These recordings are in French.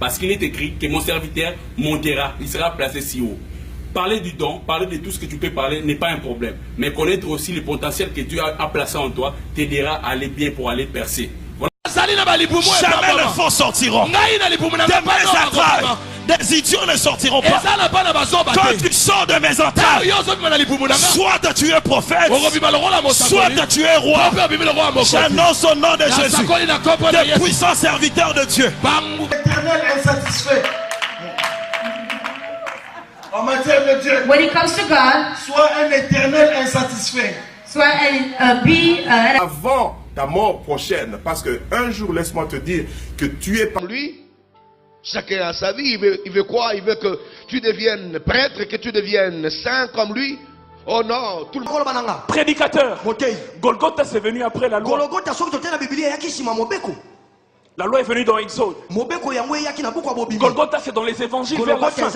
Parce qu'il est écrit que mon serviteur montera, il sera placé si haut. Parler du don, parler de tout ce que tu peux parler n'est pas un problème. Mais connaître aussi le potentiel que Dieu a placé en toi t'aidera à aller bien pour aller percer. Voilà. Jamais les faux sortiront. Des mes entrailles, des idiots ne sortiront pas. Quand tu sors de mes entrailles, soit tu es prophète, soit tu es roi. J'annonce au nom de Jésus, des puissants serviteurs de Dieu. L'éternel insatisfait. En matière de Dieu, when it comes to God, sois un éternel insatisfait. Avant ta mort prochaine, parce que un jour, laisse-moi te dire que tu es par lui. Chacun a sa vie. Il veut quoi? Il veut que tu deviennes prêtre, que tu deviennes saint comme lui. Oh non, tout le monde. Prédicateur. Golgotha c'est venu après la loi. La loi est venue dans Exode. Golgotha c'est dans les évangiles vers la fin.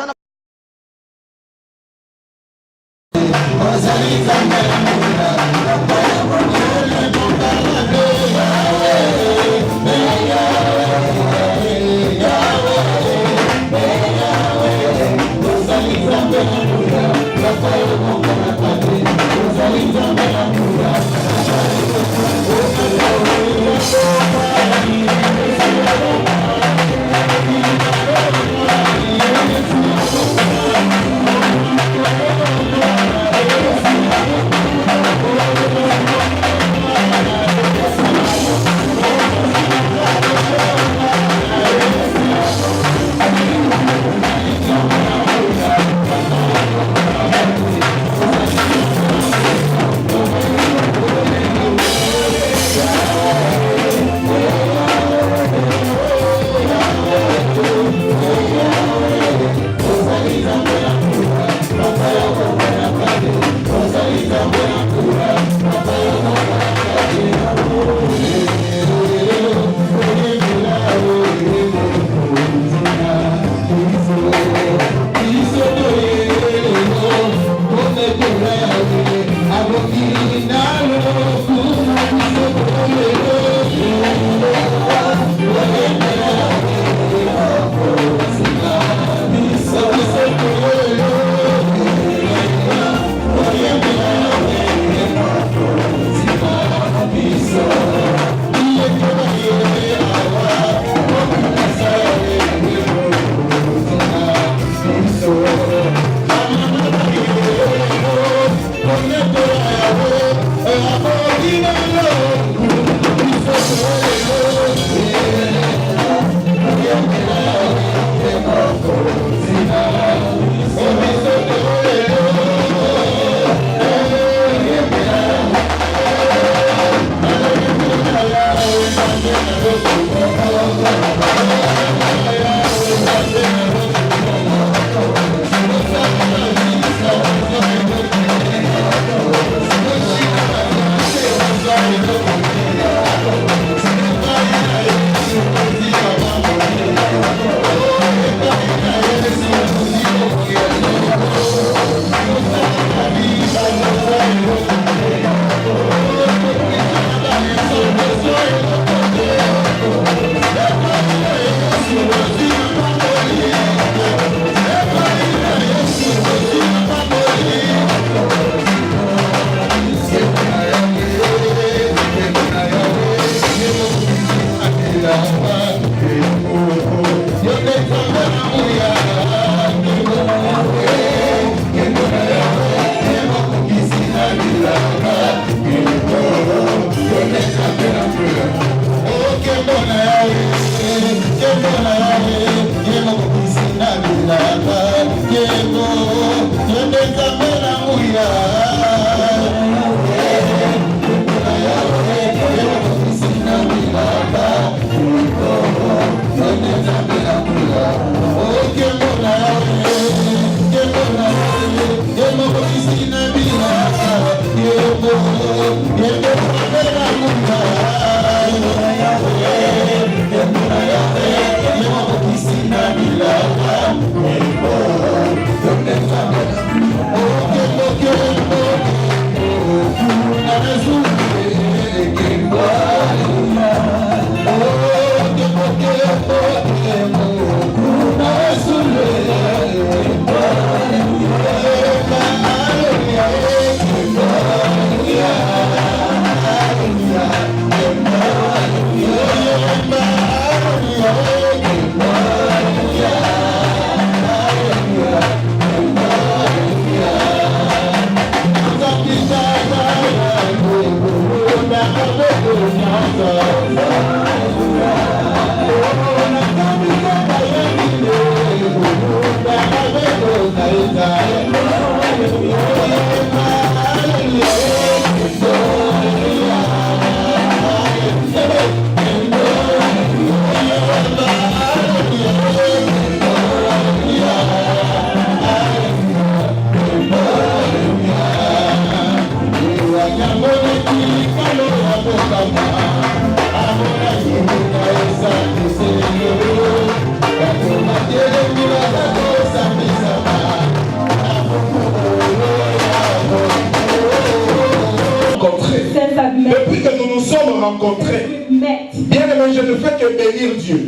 Depuis que nous nous sommes rencontrés, bien aimé, je ne fais que bénir Dieu.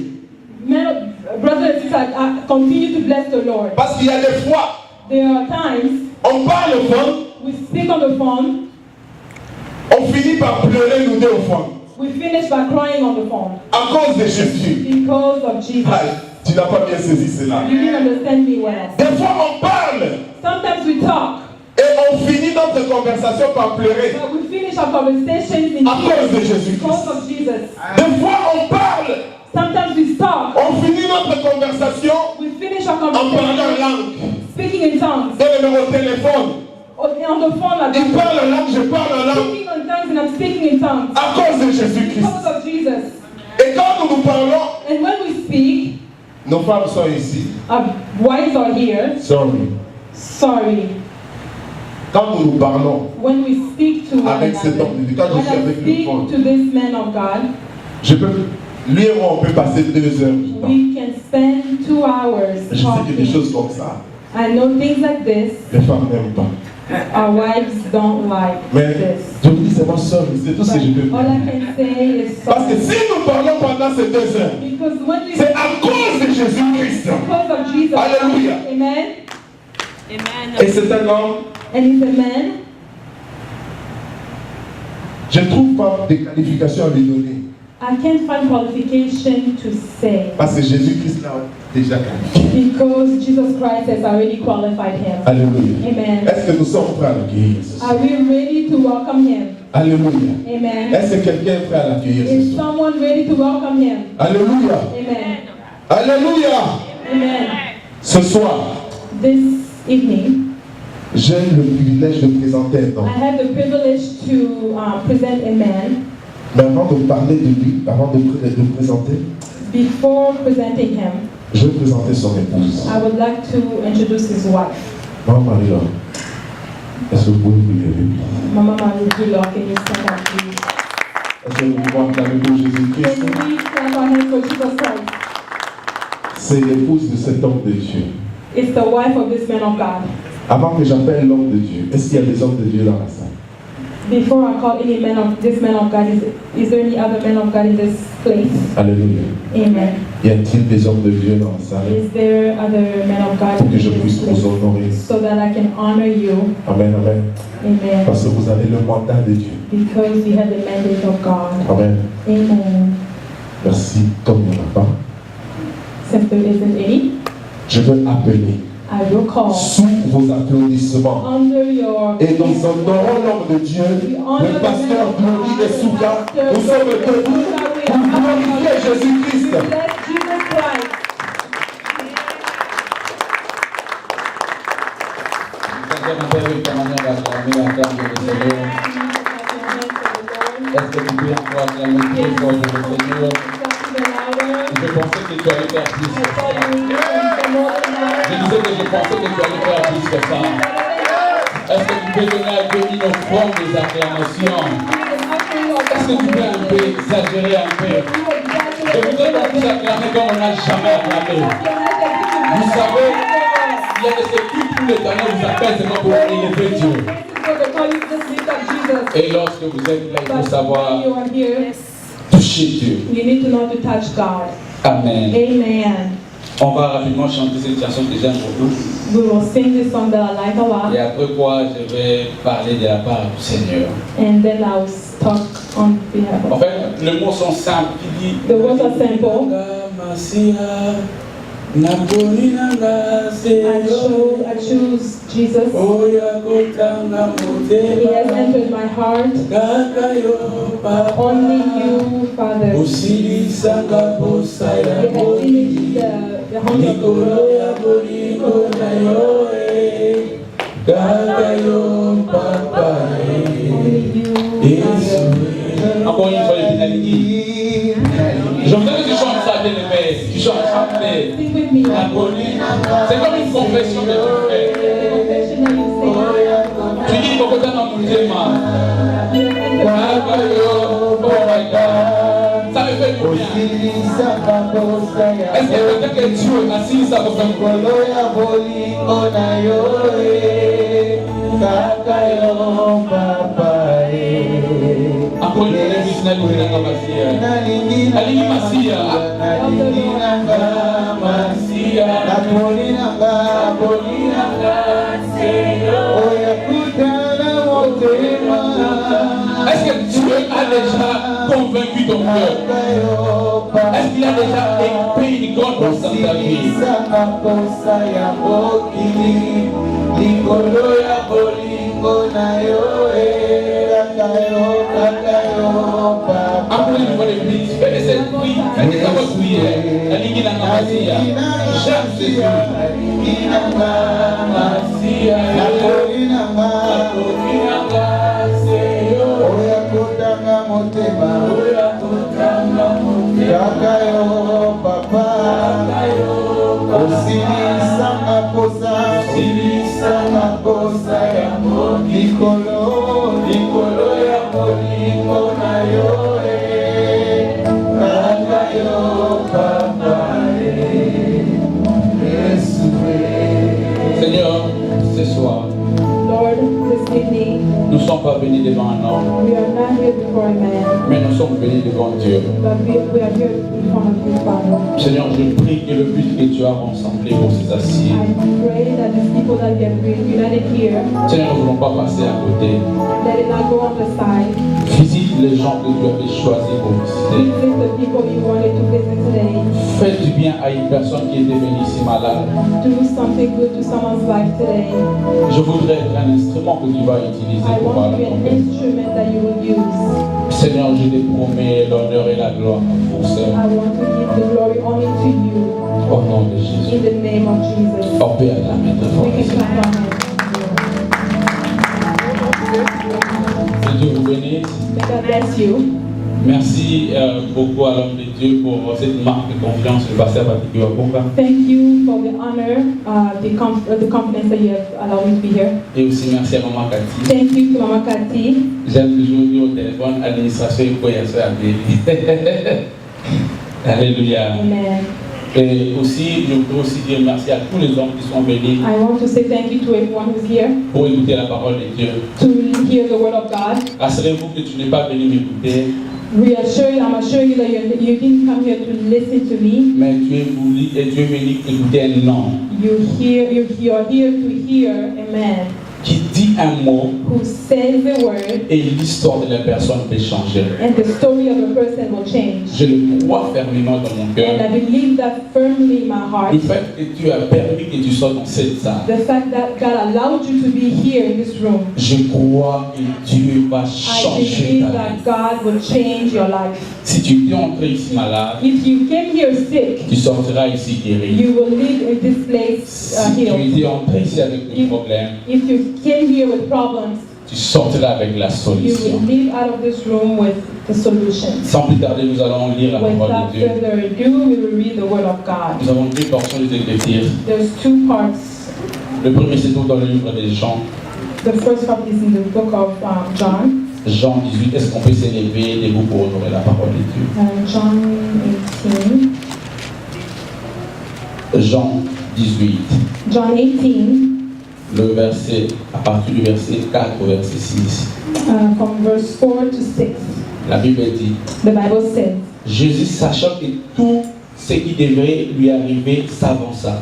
Brothers and sisters, continue to bless the Lord. Parce qu'il y a des fois, there are times, on parle au fond, we speak on the phone, on finit par pleurer nous deux au fond. We finish by crying on the phone. À cause de Jésus. Because of Jesus. Aïe, tu n'as pas bien saisi cela. You didn't understand me well. Des fois, on parle. Sometimes we talk. Et on finit notre conversation par pleurer. But we finish our conversations in à cause de Jésus. Because of Jesus. Des fois, on parle. Sometimes we stop. On finit notre conversation. We finish our en conversation. parlant en langue. Speaking in tongues. Et le numéro de téléphone. On the phone like il parle en langue, je parle en langue. Speaking in tongues and I'm speaking in tongues. À cause de Jésus-Christ. Because of Jesus. Et quand nous parlons, and when we speak, nos femmes sont ici. Our wives are here. Sorry. Quand nous parlons, when we speak to avec cet homme de Dieu, quand je suis avec le fond, to this man of God, je peux, lui et moi, on peut passer 2 heures. We can spend 2 hours. Je sais que des choses comme ça. I know things like this. Les femmes n'aiment pas. Our wives don't like this. Je vous dis, c'est ma soeur, c'est tout ce que je peux All I can say is parce que si nous parlons pendant ces 2 heures, c'est à cause de Jésus-Christ. Because of Jesus. Alléluia. Amen. Amen. Et c'est un homme. And he's a man. Je ne trouve pas de qualification à lui donner. I can't find qualification to say. Parce que Jésus-Christ l'a déjà qualifié. Because Jesus Christ has already qualified him. Alléluia. Amen. Est-ce que nous sommes prêts à l'accueillir? Are we ready to welcome him? Alléluia. Amen. Est-ce que quelqu'un est prêt à l'accueillir? Is someone ready to welcome him? Alléluia. Amen. Alléluia. Amen. Ce soir, this evening, j'ai le privilège de présenter un homme. I have the privilege to present a man. Mais avant de parler de lui, avant de le présenter, before presenting him, je vais présenter son épouse. I would like to introduce his wife. Maman Marie-Laure, est-ce que vous pouvez vous lever? Maman Marie-Laure, can you stand up, please? Est-ce que nous pouvons acclamer pour Jésus-Christ? Can we clap our hands for Jesus Christ? C'est l'épouse de cet homme de Dieu. It's the wife of this man of God. Avant que j'appelle l'homme de Dieu, est-ce qu'il y a des hommes de Dieu dans la salle? Before I call any man of this man of God, is there any other man of God in this place? Alléluia. Amen. Y a-t-il des hommes de Dieu dans la salle? Is there other men of God pour que in je this puisse place? vous honorer? So that I can honor you. Amen, amen. Amen. Parce que vous avez le mandat de Dieu. Because we have the mandate of God. Amen. Amen. Merci. Comme il n'y en a pas, Since there isn't any, je veux appeler. I will call. Sous vos applaudissements. Under your Et nous honorons l'homme de Dieu, le pasteur Glory et Souka. Nous sommes debout pour glorifier Jésus-Christ. Est-ce que tu peux encore acclamer très fort le Seigneur? Je pensais que tu allais faire plus que ça. Je disais que je pensais que tu allais faire plus que ça. Est-ce que tu peux donner un peu une forme des acclamations? Est-ce que tu peux un peu exagérer un peu? Je voudrais qu'on puisse acclamer comme on n'a jamais acclamé. Vous savez, il y a des équipes où l'Éternel vous appelle seulement pour élever Dieu. Et lorsque vous êtes là, il faut savoir toucher Dieu. You need to know to touch God. Amen. Amen. On va rapidement chanter cette chanson que j'aime beaucoup. We will sing this song that I like a lot. Et après quoi, je vais parler de la part du Seigneur. And then I'll talk on behalf of. En fait, les mots sont simples. The words are simple. I choose Jesus. He has entered my heart. Only you, Father. You have finished the hunger of the world. Encore une fois, les finalités. Je voudrais que tu chantes ça, bien-aimé. Tu chantes ça, c'est comme une confession que tu fais. Tu dis, pourquoi tu as mon thème? Oh my God. Ça me fait du bien. Est-ce que peut-être que Dieu a assis ça pour faire quoi? Encore une fois, est-ce que Dieu a déjà convaincu ton cœur? Est-ce qu'il a déjà payé une grande portion de ta vie? Après une fois de plus, faites cette prière, faites cette prière. La ligne n'a pas Jacques Jésus. Seigneur, ce soir, nous ne sommes pas venus devant un homme, mais nous sommes venus devant Dieu. Seigneur, je prie que le but que tu as rassemblé pour ces assises, Seigneur, nous ne voulons pas passer à côté. Visite les gens que tu avais choisis pour visiter. Fais du bien à une personne qui était venue ici malade. Je voudrais être un instrument que tu vas utiliser pour parler ton cœur. Seigneur, je te promets l'honneur et la gloire pour ça. Au nom de Jésus. On peut acclamer très fort. Que Dieu vous bénisse. Merci beaucoup à l'homme de Dieu pour cette marque de confiance du pasteur Patrick Wakonga. Thank you for the honor, the confidence that you have allowed me to be here. Et aussi merci à Maman Cathy. Thank you to Mama Cathy. J'aime toujours dire au téléphone, administration et cohésion à Alléluia. Amen. Et aussi, je voudrais aussi dire merci à tous les hommes qui sont venus I want to say thank you to everyone who's here pour écouter la parole de Dieu. to hear the word of God. Assurez-vous que tu n'es pas venu m'écouter, I'm assuring you that you didn't come here to listen to me. mais tu es venu écouter un homme You're here to hear a man qui dit un mot who says the word, et l'histoire de la personne peut changer. and the story of a person will change. Je le crois fermement dans mon And cœur. I believe that firmly in my heart. Le fait que tu as permis que tu sois dans cette salle, The fact that God allowed you to be here in this room. je crois que Dieu va I changer believe ta that vie. God will change your life. Si tu es entré ici malade, If you came here sick, tu sortiras ici guéri. you will leave in this place Si tu healed. es entré ici avec des problèmes, If you came here with problems, tu sortiras avec la you solution. will leave out of this room with the solution. Sans plus tarder, nous allons lire la parole Without de Dieu. further ado, we will read the word of God. Nous avons deux portions de l'écriture. There's two parts. Le premier, c'est tout dans le livre de Jean. The first part is in the book of John. Jean 18, est-ce qu'on peut s'élever debout pour honorer la parole de Dieu? John 18. Jean 18, John 18, le verset, à partir du verset 4 au verset 6. From verse 4 to 6. La Bible dit, The Bible says, Jésus, sachant que tout ce qui devait lui arriver, s'avança.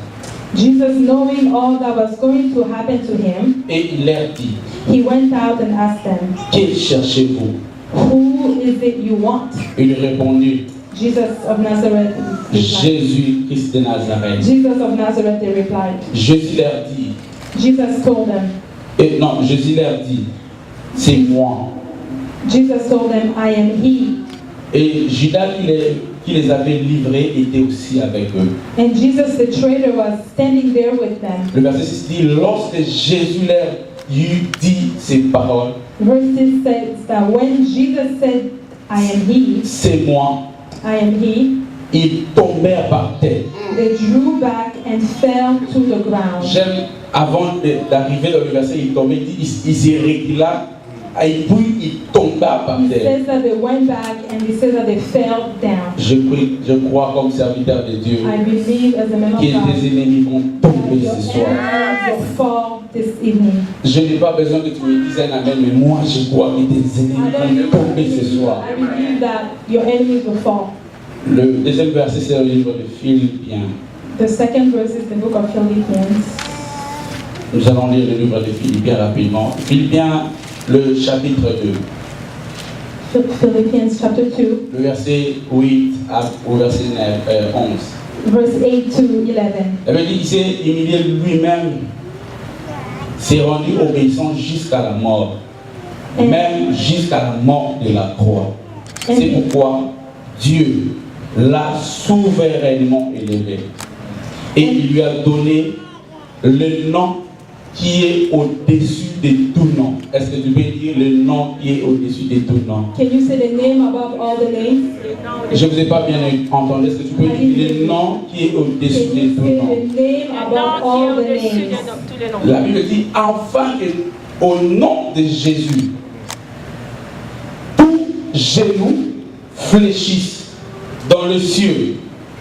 Jesus, knowing all that was going to happen to him, Et il leur dit, he went out and asked them, que cherchez-vous? who is it you want? Ils répondirent, Jesus of Nazareth replied. Jésus Christ de Nazareth. Jesus of Nazareth, they replied. Jésus leur dit. Jesus told them. Non, Jésus leur dit, c'est moi. Jesus told them, I am he. Et Judas qui les avait livrés était aussi avec eux. And Jesus the traitor was standing there with them. Le verset 6 dit, lorsque Jésus leur eut dit ces paroles, Verse 6 says that when Jesus said, I am he, c'est moi, I am he, ils tombèrent par terre. they drew back and fell to the ground. J'aime, avant d'arriver dans le verset, il tombait, il s'est recula, et puis il tomba par He terre. says that they went back and he says that they fell down. Je crois comme serviteur de Dieu I believe as a man of que God tes ennemis vont tomber that your ce soir. enemies will fall this evening. Je n'ai pas besoin que tu me dises un amen, mais moi je crois que tes ennemis vont tomber ce soir. I believe that your enemies will fall. Le deuxième verset, c'est le livre de Philippiens. The second verse is the book of Philippians. Nous allons lire le livre de Philippiens rapidement. Philippiens, le chapitre 2. Philippians chapter 2, Le verset 8 au verset 11. verse 8 to 11. Il avait dit, il s'est humilié lui-même, s'est rendu obéissant jusqu'à la mort, même jusqu'à la mort de la croix. C'est pourquoi Dieu l'a souverainement élevé et il lui a donné le nom qui est au-dessus de tout nom. Est-ce que tu peux dire le nom qui est au-dessus de tout nom? Can you say the name above all the names? Je ne vous ai pas bien entendu. Est-ce que tu peux dire le nom qui est au-dessus Can de you tout say nom? the name above all the names? La Bible dit, afin que au nom de Jésus, tout genou fléchisse dans le ciel,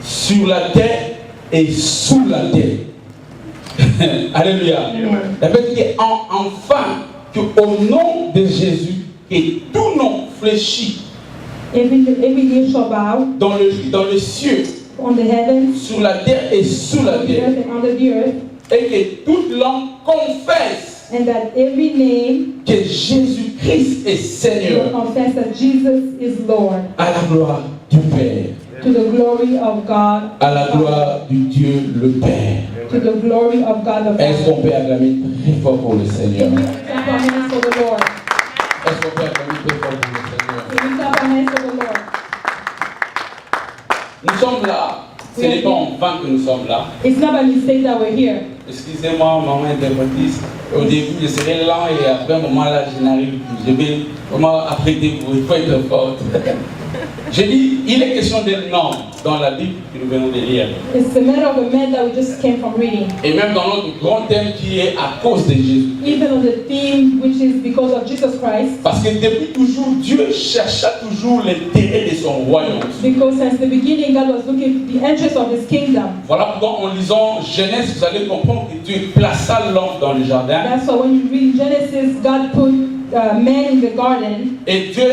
sur la terre et sous la terre. Alléluia. La Bible dit enfin qu'au nom de Jésus, et tout nom fléchit Every knee shall bow dans le ciel, on the heavens, sur la terre et sous la on the terre, earth and under the earth, et que toute langue confesse and that every name que Jésus-Christ est will Seigneur, confess that Jesus is Lord, à la gloire du Père, to the glory of God, à la gloire du Dieu le Père. to the glory of God the Est-ce qu'on Father. peut acclamer très fort pour le Seigneur? Can we clap our hands for the Lord? Est-ce qu'on peut acclamer très fort pour le Seigneur? Can we clap our hands for the Lord? Nous sommes là. Ce n'est pas en vain que nous sommes là. It's not by mistake that we're here. Excusez-moi, maman interprète. Au début, je serai lent et après un moment là, je n'arrive plus. Je vais vraiment apprêter vous. Il faut être forte. J'ai dit, il est question d'un homme dans la Bible que nous venons de lire. It's the matter of a man that we just came from reading. Et même dans notre grand thème qui est à cause de Jésus. Even on the theme which is because of Jesus Christ. Parce que depuis toujours, Dieu chercha toujours l'intérêt de son royaume. Because since the beginning God was looking at the interest of his kingdom. Voilà pourquoi en lisant Genèse, vous allez comprendre que Dieu plaça l'homme dans le jardin. That's why when you read Genesis, God put man in the garden. Et Dieu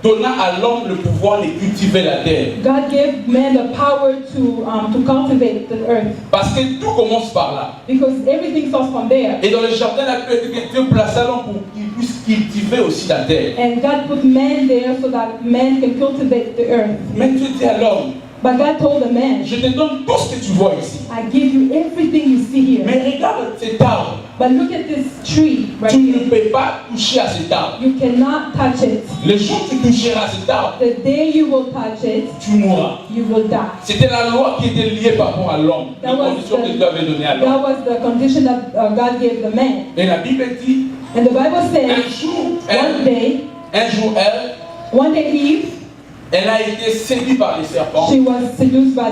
donna à l'homme le pouvoir de cultiver la terre. God gave man the power to cultivate the earth. Parce que tout commence par là. Because everything starts from there. Et dans le jardin, la Bible dit que Dieu plaça l'homme pour qu'il puisse cultiver aussi la terre. And God put man there so that man can cultivate the earth. Mais Dieu dit à l'homme, But God told the man, je te donne tout ce que tu vois ici. I give you everything you see here. Mais regarde cet arbre. But look at this tree right Tu ne here. peux pas toucher à cet arbre. You cannot touch it. Le jour où tu toucheras à cet arbre, The day you will touch it, tu mourras. you will die. C'était la loi qui était liée par rapport à l'homme. La That was condition que Dieu avait donnée à that l'homme. was the condition that God gave the man. Et la Bible dit, And the Bible un says, jour, one day elle Eve, elle a été séduite par les serpents. she was seduced by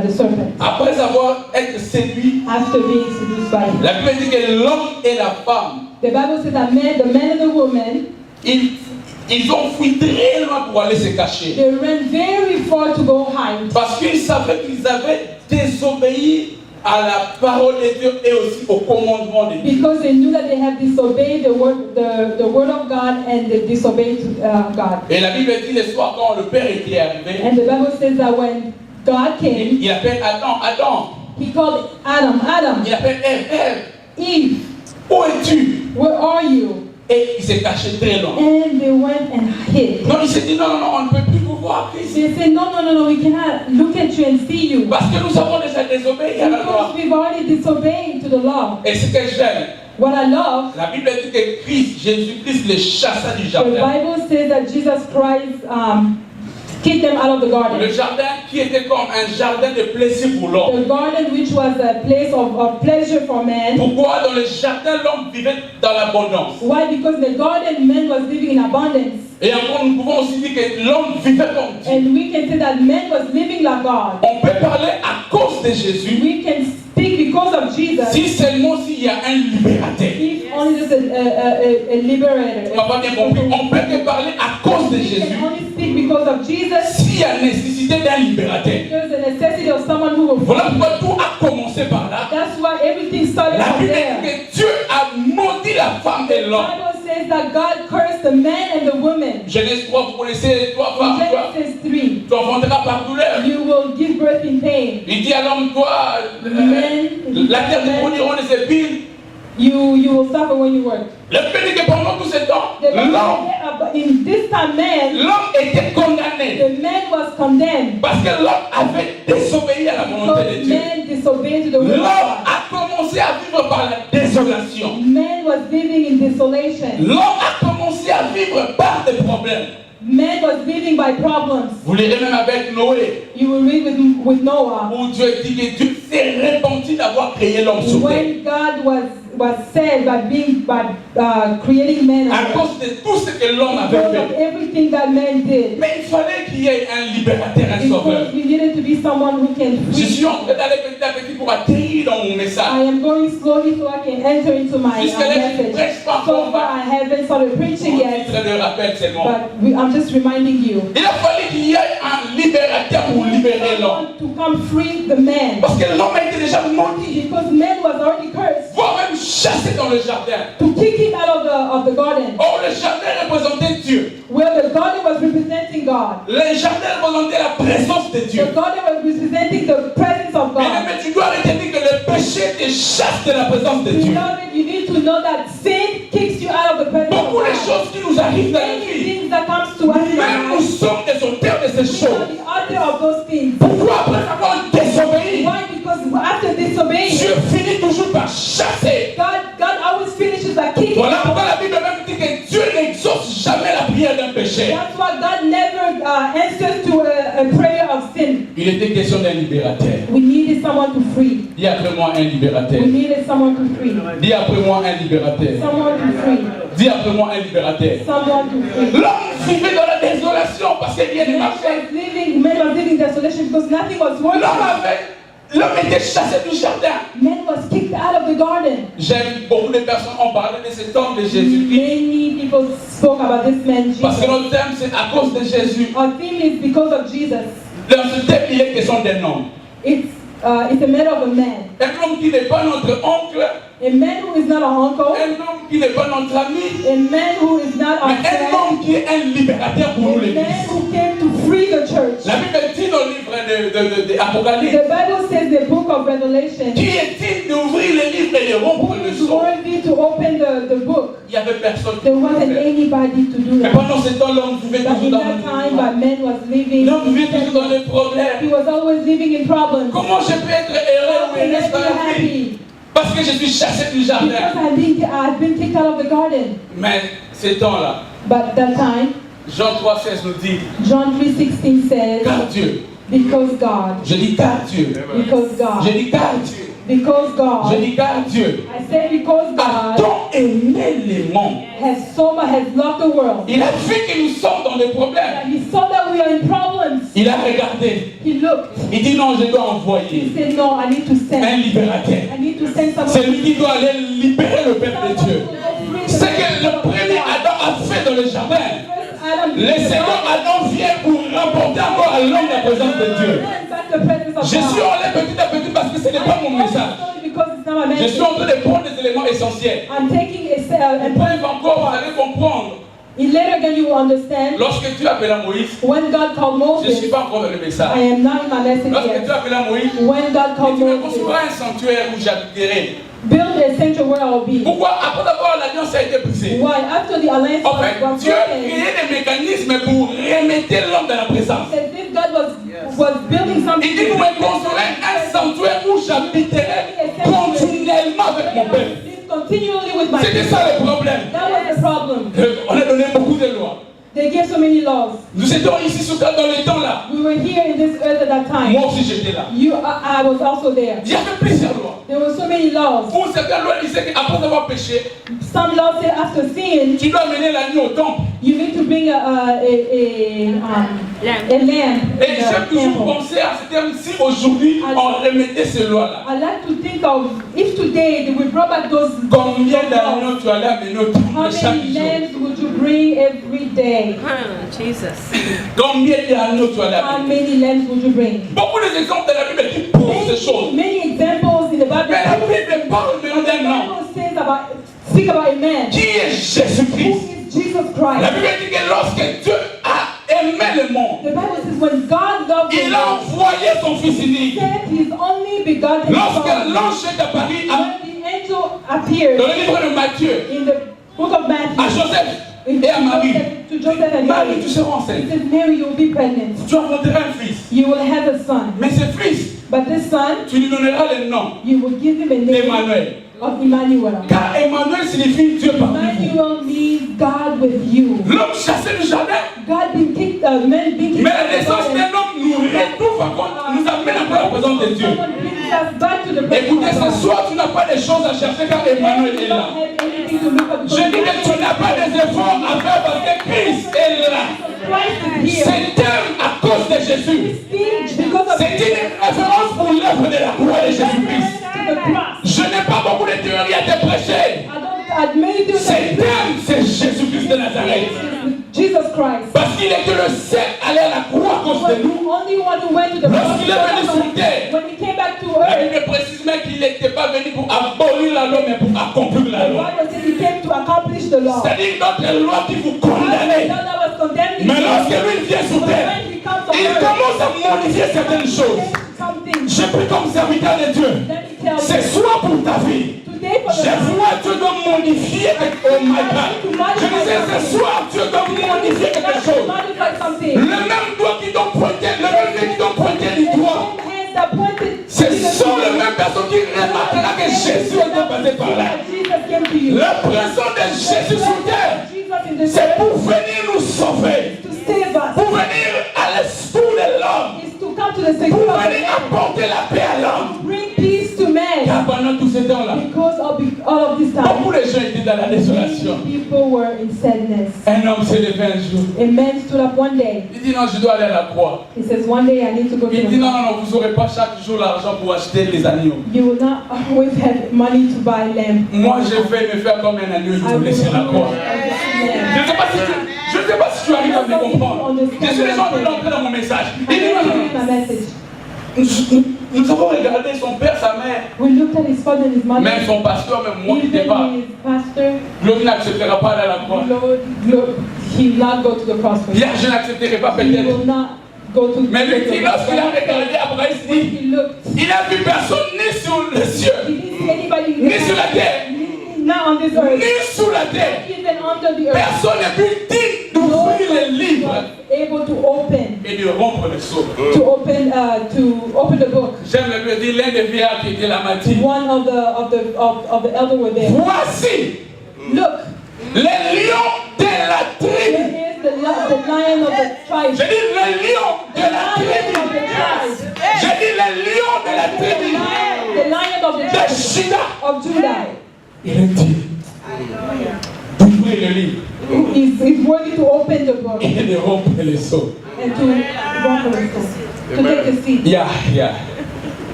the serpent. Après avoir été séduite, After being seduced by him. la Bible dit que l'homme et la femme, The Bible says that the man and the woman, ils ont fui très loin pour aller se cacher. they ran very far to go hide. Parce qu'ils savaient qu'ils avaient désobéi à la parole de Dieu et aussi au commandement de Dieu. Because they knew that they had disobeyed the word of God and they disobeyed God. Et la Bible dit le soir quand le Père était arrivé, And the Bible says that when God came, il appelle Adam, he called Adam, il appelle Ève, Eve, où es-tu? where are you? Et il s'est caché très loin. And they went and hid. Donc il s'est dit non, on ne peut plus vous voir ici. They said, no, we cannot look at you and see you. Parce que nous avons déjà désobéi à la loi. Because we've already disobeyed to the law. Et ce que j'aime, What I love, la Bible dit que Jésus-Christ les chassa du the jardin. Bible says that Jesus Christ kicked them out of the Le garden. jardin qui était comme un jardin de plaisir pour l'homme. The garden which was a place of pleasure for man. Pourquoi dans le jardin l'homme vivait dans l'abondance? Why? Because the garden man was living in abundance. Et encore nous pouvons aussi dire que l'homme vivait comme Dieu. And we can say that man was living like God. On peut parler à cause de Jésus. We can speak because of Jesus. Si seulement s'il y a un libérateur. If only there's a liberator. On n'a pas bien compris. On peut que parler à cause de We Jésus. can only speak because of Jesus. S'il y a nécessité d'un libérateur. There's a necessity of someone who will. Voilà pourquoi tout a commencé par là. That's why everything started La from Bible there. dit que Dieu a maudit la femme et The l'homme. Bible says that God cursed the man and the woman. Genèse 3, vous connaissez les trois In femmes. Genesis 3, Tu enfanteras par douleur. you will give birth in pain. Il dit à l'homme, toi, la terre te produira des épines. You will suffer when you work. Le fait dit que pendant tout ce temps, The Bible l'homme said, in this time, était condamné. the man was condemned Parce que l'homme avait désobéi à la volonté de because Dieu. man disobeyed to the will of L'homme God. a commencé à vivre par la désolation. Man was living in desolation. L'homme a commencé à vivre par des problèmes. Man was living by problems. Vous lirez même avec Noé, You will read with Noah. où Dieu dit que Dieu s'est repenti d'avoir créé l'homme sur terre. When God was saved by creating man À cause de tout ce que l'homme avait because of fait. everything that man did. Mais il fallait qu'il y ait un libérateur, un sauveur. Because we needed to be someone who can Je free. suis en train d'aller petit à petit pour atterrir dans mon I message. am going slowly so I can enter into my Jusqu'à là, je ne message. prêche pas So encore. far, I haven't started preaching Mon yet, titre de rappel seulement. but I'm just reminding you. Il a fallu qu'il y ait un libérateur pour libérer l'homme. Someone to come free the man. Parce que l'homme était déjà maudit, Because man was already cursed. voire même chassé dans le jardin. To kick him out of the garden. Or, le jardin représentait Dieu. Where the garden was representing God. Le jardin représentait la présence de Dieu. The garden was representing the presence of Mais God. tu dois retenir que le péché te chasse de la présence de Dieu. Beloved, you need to know that sin kicks you out of the presence of Beaucoup de God. choses qui nous arrivent dans la Many vie, things that comes to us. même nous sommes des auteurs de ces We are choses. the author of those things. Pourquoi après avoir désobéi, Why? Because after disobeying, Dieu finit toujours par chasser. God always finishes by kicking. Voilà pourquoi la Bible même dit que Dieu n'exauce jamais la prière d'un péché. That's why God never answers to a prayer of sin. Il était question d'un libérateur. We needed someone to free. Dis après moi un libérateur. We needed someone to free. Dis après moi un libérateur. Someone to free. Dis après moi un libérateur. Someone to free. L'homme vivait dans la désolation parce que rien ne marchait. Man was living in desolation because nothing was working. L'homme était chassé du jardin. Man was kicked out of the garden. J'aime beaucoup de personnes ont parlé de cet homme de Jésus-Christ. Many people spoke about this man Jesus. Parce que notre thème c'est à cause de Jésus. Our theme is because of Jesus. Dans ce thème il est question d'un homme. It's a matter of a man. Un homme qui n'est pas notre oncle. A man who is not our uncle. Un homme qui n'est pas notre ami. A man who is not our Mais un friend. homme qui est un libérateur pour nous A man l'église. who came to free the church. La Bible dit dans le livre de Apocalypse. The Bible says the book of Revelation. Qui est digne d'ouvrir le livre et de rompre le Who is sceau? worthy to open the book. Il n'y avait personne qui There pouvait wasn't faire. anybody to do Mais that. pendant ce temps, l'homme vivait But toujours in dans that time, le that man was living. L'homme vivait toujours dans les He problèmes. was always living in problems. Comment je peux être heureux ou How can I heureuse be dans la vie? happy? Parce que je suis chassé du jardin. Because I've been kicked out of the garden. Mais ces temps-là, But that time, Jean 3,16 nous dit, John 3:16 says, car Dieu, because God, je dis car Dieu, because God, je dis car Dieu, because je God. dis car Dieu, I say because a God tant aimé les mondes. has loved the world. Il a vu que nous sommes dans des problèmes. And he saw that we are in problems. Il a regardé. He looked. Il dit non, je dois He envoyer said, no, I need to un send. libérateur. I need to send someone. C'est lui qui doit aller libérer le peuple de Dieu. Someone Ce que le premier Adam a fait dans le jardin. Le Seigneur Adam vient pour rapporter encore à l'homme la présence de Dieu. Je suis allé petit à petit parce que ce n'est pas mon message. Je suis en train de prendre des éléments essentiels. I'm taking Ils peuvent encore aller comprendre. later then you will understand Lorsque Dieu appela Moïse, when God called je ne suis Moses. pas encore dans le message. I am not in my message Lorsque yet. Dieu appela Moïse, When God il called dit, mais Moses, construira un sanctuaire où j'habiterai. build a sanctuary where I'll be. Pourquoi après avoir l'alliance a été brisée? Why? After the alliance En fait, was Dieu a broken, créé des mécanismes pour remettre l'homme dans la présence. as if God was building something. Il dit, vous me construirez un sanctuaire où j'habiterai continuellement avec mon Père. Continually with my C'était ça le problème. That was the problem. On a donné beaucoup de lois. They gave so many laws. Nous étions ici sur terre dans le temps là. We were here in this earth at that time. Moi aussi j'étais là. I was also there. Il y avait plusieurs lois. There were so many laws. Pour certaines lois, disaient qu'après avoir péché, Some laws said after sin, tu dois amener l'agneau au temple. you need to bring a lamb. Et j'ai toujours pensé à ce terme si aujourd'hui on remettait ces lois-là. I like to think of if today we brought back those. Combien d'agneaux tu allais amener au temple How chaque many jour? lambs would you bring every day? Jesus. Combien d'agneaux tu allais How amener? many lambs would you bring? Beaucoup d'exemples de la Bible qui prouvent ces choses. Many examples in the Bible. Mais la Bible parle maintenant d'un homme. Speak about a man. Qui est Jésus-Christ? Who is Jesus La Christ? Bible dit que lorsque Dieu a aimé le monde, The Bible says when God loved the il a world, envoyé son Fils unique. He sent His only begotten Lorsque Son. l'ange est apparu When the angel appeared dans le livre de Matthieu in the book of à Matthew Joseph et à Marie, to Joseph and Marie, Mary, tu seras He enceinte. says, Mary, you will be pregnant. Tu enfanteras un fils. You will have a son. Mais ce fils, But this son, tu lui donneras le nom you will give him a name d'Emmanuel. of Emmanuel. Car Emmanuel signifie Dieu parmi vous. Emmanuel means God with you. L'homme chassé du jardin, God being kicked, men being kicked mais la out of the naissance garden. d'un homme nous retrouve encore, nous amène encore à la présence de Dieu. Someone brings us back to the presence Écoutez, of ce God. soir, tu n'as pas des choses à chercher car Emmanuel est You là. don't have anything to look at Je dis que tu n'as pas des efforts à faire parce que Christ est là. Christ is here. C'est un à cause de Jésus. Speech because of C'est une référence pour l'œuvre de la croix de Jésus-Christ. to the cross. Je n'ai pas beaucoup de théories à te prêcher. I don't admit you C'est that un, c'est Jésus-Christ de Nazareth. Jesus Christ. Parce qu'il était le seul à aller à la croix à cause Was de the nous. only one who went to the cross. Lorsqu'il est venu sur terre, When he came back to la earth, Bible précise même qu'il n'était pas venu pour abolir la loi, mais pour accomplir la the loi. Bible says he came to accomplish the law. C'est-à-dire notre loi qui vous The condamne. law that was condemning Mais you. lorsque lui vient sur But terre, when he comes on il earth, commence à modifier certaines choses. something. Je prie comme serviteur de Dieu. Let me tell C'est you. soit pour ta vie. Today for the Je vois Dieu doit modifier quelque chose. Oh my God. Je disais ce soir, Dieu doit modifier quelque chose. modify something. Le même doigt qui doit pointer, le même nez qui doit pointer du doigt. Hands that pointed. Ce sont les mêmes personnes qui remarqueront que Jésus est passé par là. Jesus came to you. La présence de Jésus sur terre, Jesus in this c'est earth pour venir nous sauver. to save us. Pour venir à l'esprit de l'homme. Is to come to the Pour sanctuary of venir man. apporter la paix à l'homme. Bring peace to man. Car pendant tout ce temps-là, Because of all of this time, beaucoup de gens étaient dans la désolation. people were in sadness. Un homme s'est levé un jour. A man stood up one day. Il dit non, je dois aller à la croix. He says, one day I need to go to Il the dit non, cross. non, non, vous n'aurez pas chaque jour l'argent pour acheter les agneaux. You will not always have money to buy lamb. Moi, je vais me faire comme un agneau, je I vous will laisser la croix. Je ne sais pas si tu arrives à me comprendre. Je suis déjà en train d'entrer dans mon message. Il dit non, non, non. My message. Nous avons regardé son père, sa mère. We looked at his father and his mother. Même son pasteur, même moi qui n'étais pas. Even his pastor, Glory n'acceptera pas d'aller à la croix. he will not go to the cross for you. Hier, je n'accepterai pas He peut-être. will not go to Mais lui dit, lorsqu'il a regardé après, il dit, He looked. il n'a vu personne ni sur les cieux, He didn't see anybody ni sur la terre, not on this earth, ni sous la terre. even under the earth. Personne n'est plus digne d'ouvrir les livres Able to open, et de rompre les sceaux. to open the book. J'aime le dire, l'un des vieillards qui était là m'a dit, One of the elder were there. voici Look, les lions de la tribu. there is the lion of the tribe. J'ai dit les lions de The la lion of tribu. the tribe. J'ai dit les lions de la tribu The lion of the de tribe Juda. of Judah. Il est dit d'ouvrir le livre Is worthy to open the book et de rompre les sceaux. and to rumble the book, to take a seat. Yeah.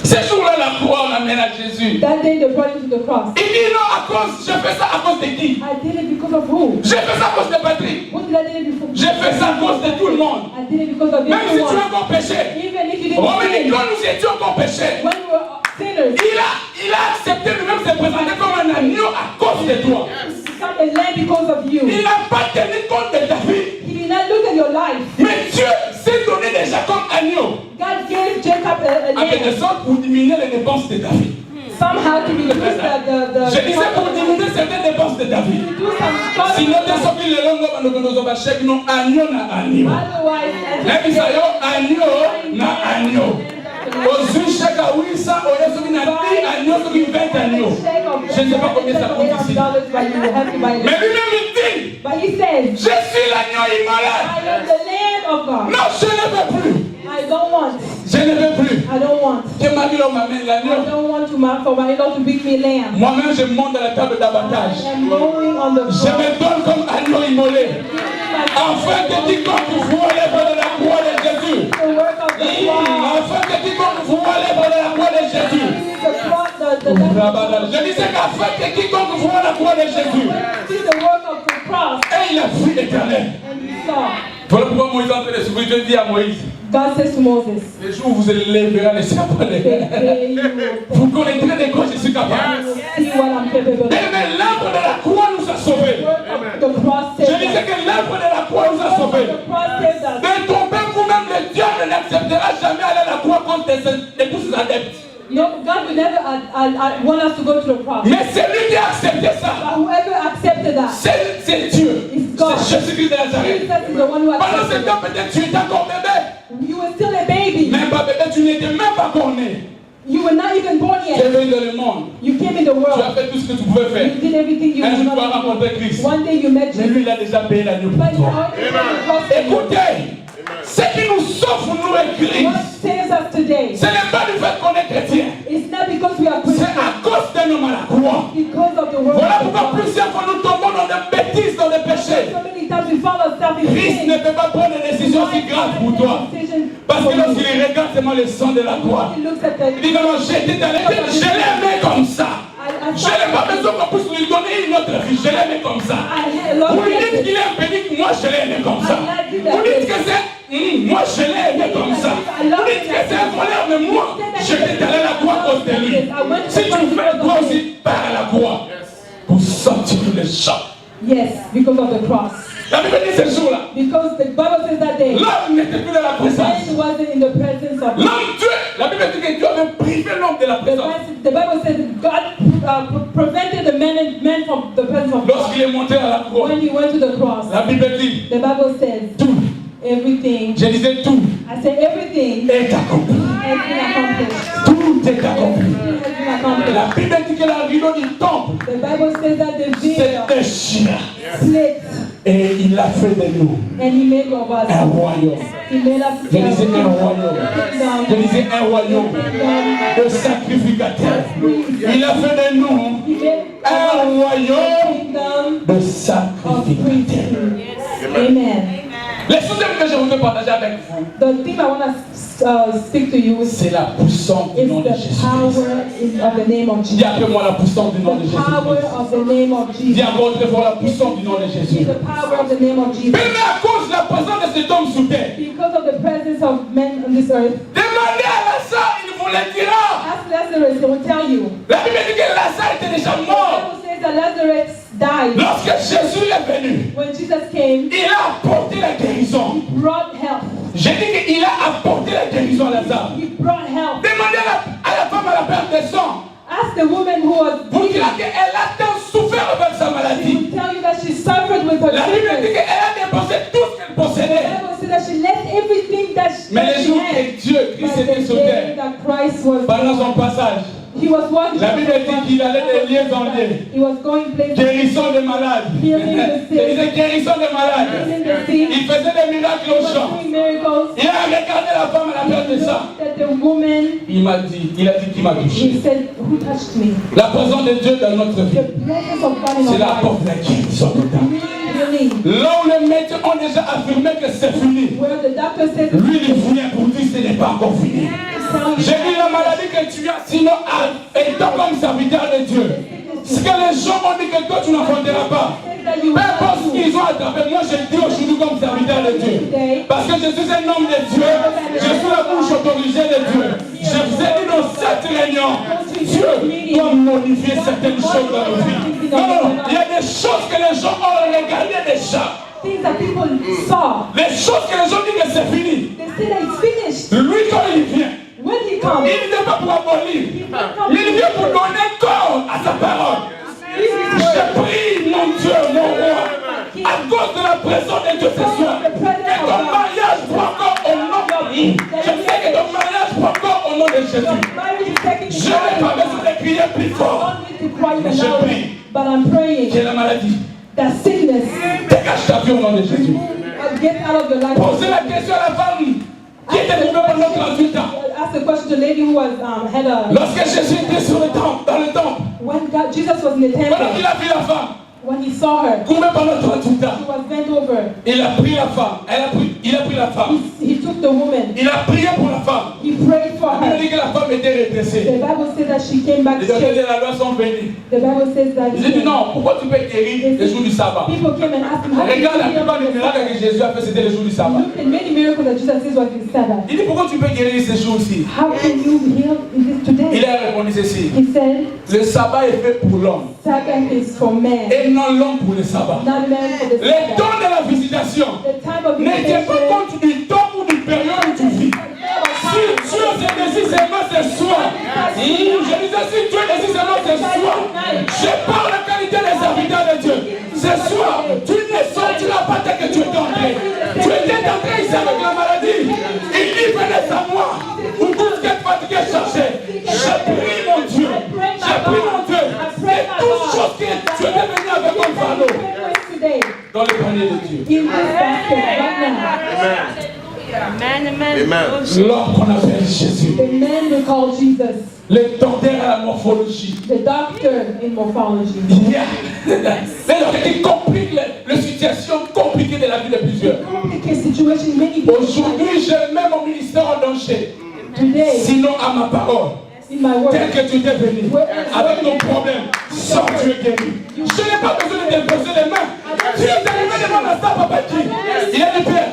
Ce jour-là, la croix, on amène à Jésus. That day they brought him to the cross. Il dit non, je fais ça à cause de qui? I did it because of who? J'ai fait ça à cause de Patrick. What did I do it before? J'ai fait ça à cause de tout le monde. I did it because of Même si tu as everyone. encore péché. Even if you didn't Romain dit, sin, quand nous étions encore péchés, when we were sinners, il a accepté lui-même de se présenter comme un agneau à cause de toi. become a lamb because of you. Il n'a pas tenu compte de ta vie. He did not look at your life. Mais Dieu s'est donné déjà comme agneau. God gave Jacob a En quelque lamb sorte pour diminuer les dépenses de ta vie. somehow to reduce the Je disais pour diminuer certaines dépenses de ta vie. Sinon, tu as sorti le longo, nous avons chèque, non, agneau na agneau. Même si agneau na agneau. Aux chaque à 800, au lieu de 10 agneaux, sur 20 agneaux. Je ne sais pas combien ça coûte ici. Mais lui-même il dit, je suis l'agneau immolé. Non, je ne veux plus. I don't want. Je ne veux plus. I don't want. Que Marie m'amène l'agneau. I don't want for my in-law to bring me lamb. Moi-même, je monte à la table d'abattage. I am going on the Je me donne comme agneau immolé. Afin que quiconque voit l'œuvre de la croix de Jésus. Afin que quiconque voit l'œuvre de la croix de Jésus. Je disais qu'afin que quiconque voit la croix de Jésus. Et il a fui l'éternel. Voilà pourquoi Moïse est en train de souffrir. Dieu dit à Moïse, God says to Moses, le jour où vous élèverez les serpents, vous connaîtrez de quoi je suis capable. Et mais l'œuvre de la croix nous a sauvés. Je disais que l'œuvre de la croix nous a sauvés. Ne trompez vous-même, le Dieu ne l'acceptera jamais aller à la croix contre tous ses adeptes. No, God will never want us to go to the cross. Mais c'est lui qui a accepté ça. But whoever accepted that, c'est Dieu. C'est Jésus-Christ de Nazareth. Pendant ce temps, peut-être tu étais encore bébé. You were still a baby. Même pas bébé, tu n'étais même pas encore né. You were not even born Tu es yet. venu dans le monde. You came in the world. Tu as fait tout ce que tu pouvais faire. You did everything you Un jour, could tu vas rencontrer Christ. One day you met Mais Jesus. lui, il a déjà payé l'agneau pour But toi. Écoutez, ce qui nous sauve, nous est Christ. what saves us today Ce n'est pas du fait qu'on est chrétien. is not because we are C'est Christians, à cause d'un homme à la croix. because of the word Voilà of pourquoi God. plusieurs fois nous tombons dans des bêtises, dans des péchés. So many times we found ourselves in Christ sin. ne peut pas prendre des décisions si graves pour toi. Parce que lorsqu'il regarde seulement le sang de la croix, He looks at the il dit non, j'étais dans les je l'aimais comme ça. Je n'ai pas besoin qu'on puisse lui donner une autre vie. Je l'aimais comme ça. Vous lui dites qu'il est un pénible, moi je l'ai aimé comme ça. Vous dites que c'est moi je l'ai aimé comme ça. Vous dites que c'est un voleur, mais moi je vais aller à la croix à cause de lui. Si tu fais toi aussi, pars à la croix pour sortir tous les champs. Yes, because of the cross. La Bible dit ce jour-là, Because the Bible says that day, l'homme n'était plus dans la présence. man wasn't in the presence of God. L'homme Dieu, la Bible dit que Dieu avait privé l'homme de la présence. The Bible says that God prevented the man from the presence of God. Lorsqu'il est monté à la croix, When he went to the cross, la Bible dit the Bible says tout. everything. Je disais tout I said everything est accompli. has been accomplished. Tout est accompli. Everything has been accomplished. La Bible dit que la rideau du temple The Bible says that the s'est veil déchiré. split Et il a fait de nous and he made of us. un royaume. He made us Je disais un royaume. Je kingdom. disais un royaume de sacrificateurs. Il a fait de nous He made un royaume kingdom de of sacrificateurs. priesthood. Amen. Les choses que je voudrais partager avec vous, The thing I want to speak to you is c'est la puissance du nom de the Jésus. power of the name of Dis Jesus. après moi la puissance du nom de The power Jésus. of the name of Dis Jesus. encore très fort la puissance du nom de Jésus. The power of the name of Jesus. Mais à cause de la présence de cet homme sous terre, Because of the presence of men on this earth, demandez à Lazare, il vous le dira. ask Lazarus, they will tell you. La Bible dit que Lazare était déjà The mort. Bible says that Lazarus died. Lorsque Jésus est venu, When Jesus came, il a apporté la guérison. brought health. J'ai dit qu'il a apporté la guérison à Lazare. He brought health. Demandez à la femme à la perte de sang. Ask the woman who was Vous bleeding. direz qu'elle a tant souffert avec sa She maladie. will tell you that she suffered with her La Bible dit sickness. qu'elle a dépensé tout ce qu'elle The possédait. Bible says that she left everything that Mais les she jours had. que Dieu, Christ But était the sur day terre, that Christ was pendant son passage, he was walking. la Bible dit qu'il allait de lieu en lieu. He was going places, Guérison des malades. healing the Il sick, disait guérison des malades. healing the sick, Il faisait des miracles aux gens. doing miracles. Il a regardé la femme à la perte de sang. That the woman, Il a dit qui m'a touché. he said, who touched me? La présence de Dieu dans notre vie, The presence of God in c'est our la life. porte de la guérison totale. Healing. Là où les médecins ont déjà affirmé que c'est fini, Where the doctor said, lui il vient pour dire que ce n'est pas encore fini. J'ai dit la maladie que tu as, sinon étant comme serviteur de Dieu. Ce que les gens ont dit que toi tu n'affronteras pas. Peu importe ce qu'ils ont attrapé, moi je dis aujourd'hui comme serviteur de Dieu. Parce que je suis un homme de Dieu, je suis la bouche autorisée de Dieu. Je vous ai dit dans cette réunion, Dieu doit modifier certaines choses dans nos vies. Non, non, non, il y a des choses que les gens ont regardées déjà. things that people saw. Les choses que les gens disent que c'est fini. They say that it's finished. Lui quand il vient, When he comes. Il n'est pas pour abolir. Il vient pour donner corps à sa parole. Je prie, mon Dieu, mon roi, à cause de la présence de Dieu ce soir, que ton mariage prend encore au nom de Jésus. Je sais que ton mariage prend encore au nom de Jésus. Je n'ai pas besoin de crier plus fort. Mais je prie But I'm praying que la maladie that sickness dégage ta vie au nom de Jésus. get out of your life. Posez la question à la femme qui était trouvée pendant 38 ans. Ask the question to the lady who was had a. Lorsque Jésus était sur le temple, dans le temple, When Jesus was in the pendant temple, qu'il a vu la femme, when he saw her, coupée pendant 38 ans, he was bent over. il a pris la femme. Il a pris la femme. He took the woman. Il a prié pour la femme. He prayed for Il her. dit que la femme était redressée. The Bible says that she came back Les docteurs straight. de la loi sont venus. The Bible says that Ils ont dit non, pourquoi tu peux guérir le jour du sabbat? people came and asked him, how did Regarde la you heal plupart des on the miracles Sabbath? que Jésus a fait, c'était le jour du sabbat. Look at many miracles that Jesus says was in Sabbath. Il dit pourquoi tu peux guérir ce jour-ci? How can you heal this Il today? a répondu ceci. He said, Le sabbat est fait pour l'homme Sabbath is for man, et non l'homme pour le sabbat. not man for the Les Sabbath. dons de la visitation The time of ne tient pas visitation. compte du temps ou d'une période où tu vis. Si Dieu se décide seulement ce soir, je disais si Dieu décide seulement ce soir, je parle la qualité des serviteurs de Dieu. Ce soir, tu ne sortiras pas dès que tu es entré. Tu étais entré ici avec la maladie. Il dit venez à moi. Vous tous qui êtes fatigués, cherchez. Je prie mon Dieu. Je prie mon Dieu. C'est toutes choses que tu es devenu avec mon fardeau. Dans le panier de Dieu. In this basket right now. L'homme qu'on appelle Jésus. The man we call Jesus, Le docteur à la morphologie. the doctor in morphology. Il y a les docteurs qui compliquent les situations compliquées de la vie de plusieurs. Complicated situation, many people. Aujourd'hui, je mets mon ministère en danger. Today, Sinon, à ma parole, in my word, tel que tu étais venu, avec ton problème, sors, tu es guéri. Je n'ai pas besoin de t'imposer les mains. Tu es arrivé devant la salle, papa dit, il a dit, Père,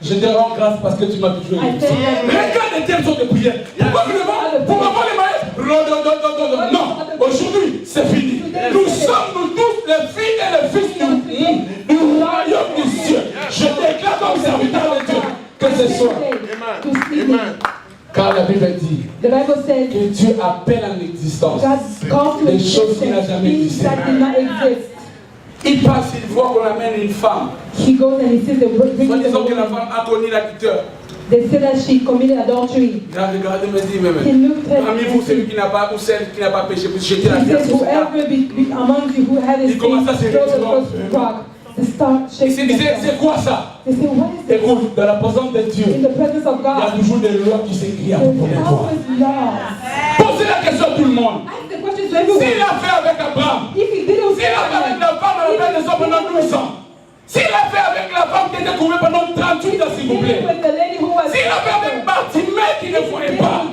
je te rends grâce parce que tu m'as toujours guéri. Regarde les thèmes sont de prière. Pourquoi nous devons, pour avoir les maïs? Non, aujourd'hui, c'est fini. Nous sommes nous tous les filles et les fils du royaume du ciel. Je déclare comme serviteur de Dieu que ce soit. Car la Bible dit the Bible says que Dieu appelle en existence God calls to des choses qui n'ont jamais things existé. that did not exist. Il passe, il voit qu'on amène une femme. He goes and he sees the Soit bringing the disons que la woman. femme a connu l'acteur. They say that she committed adultery. Il a regardé, me dit, mais He looked at parmi vous, celui qui n'a pas, ou celle qui n'a pas péché, vous jetez la He pierre says, sur ça. whoever among you who had his Il commence à se throw the retirer. first rock. The start Il shaking. se disait, themselves. c'est quoi ça? They say, what is this? Écoute, dans la présence de Dieu, In the presence of il y a God, toujours des lois qui s'écrivent à there's propos de toi. always laws. Posez la question à tout le monde. Ask the question to everyone. S'il a fait avec Abraham, If he did it with s'il a fait avec Abraham, la femme à la peine de son pendant 12 ans, s'il a fait avec la femme qui était couverte pendant 38 ans, s'il vous did it plaît, with the lady who was s'il a fait avec Bartimée qui ne voyait pas,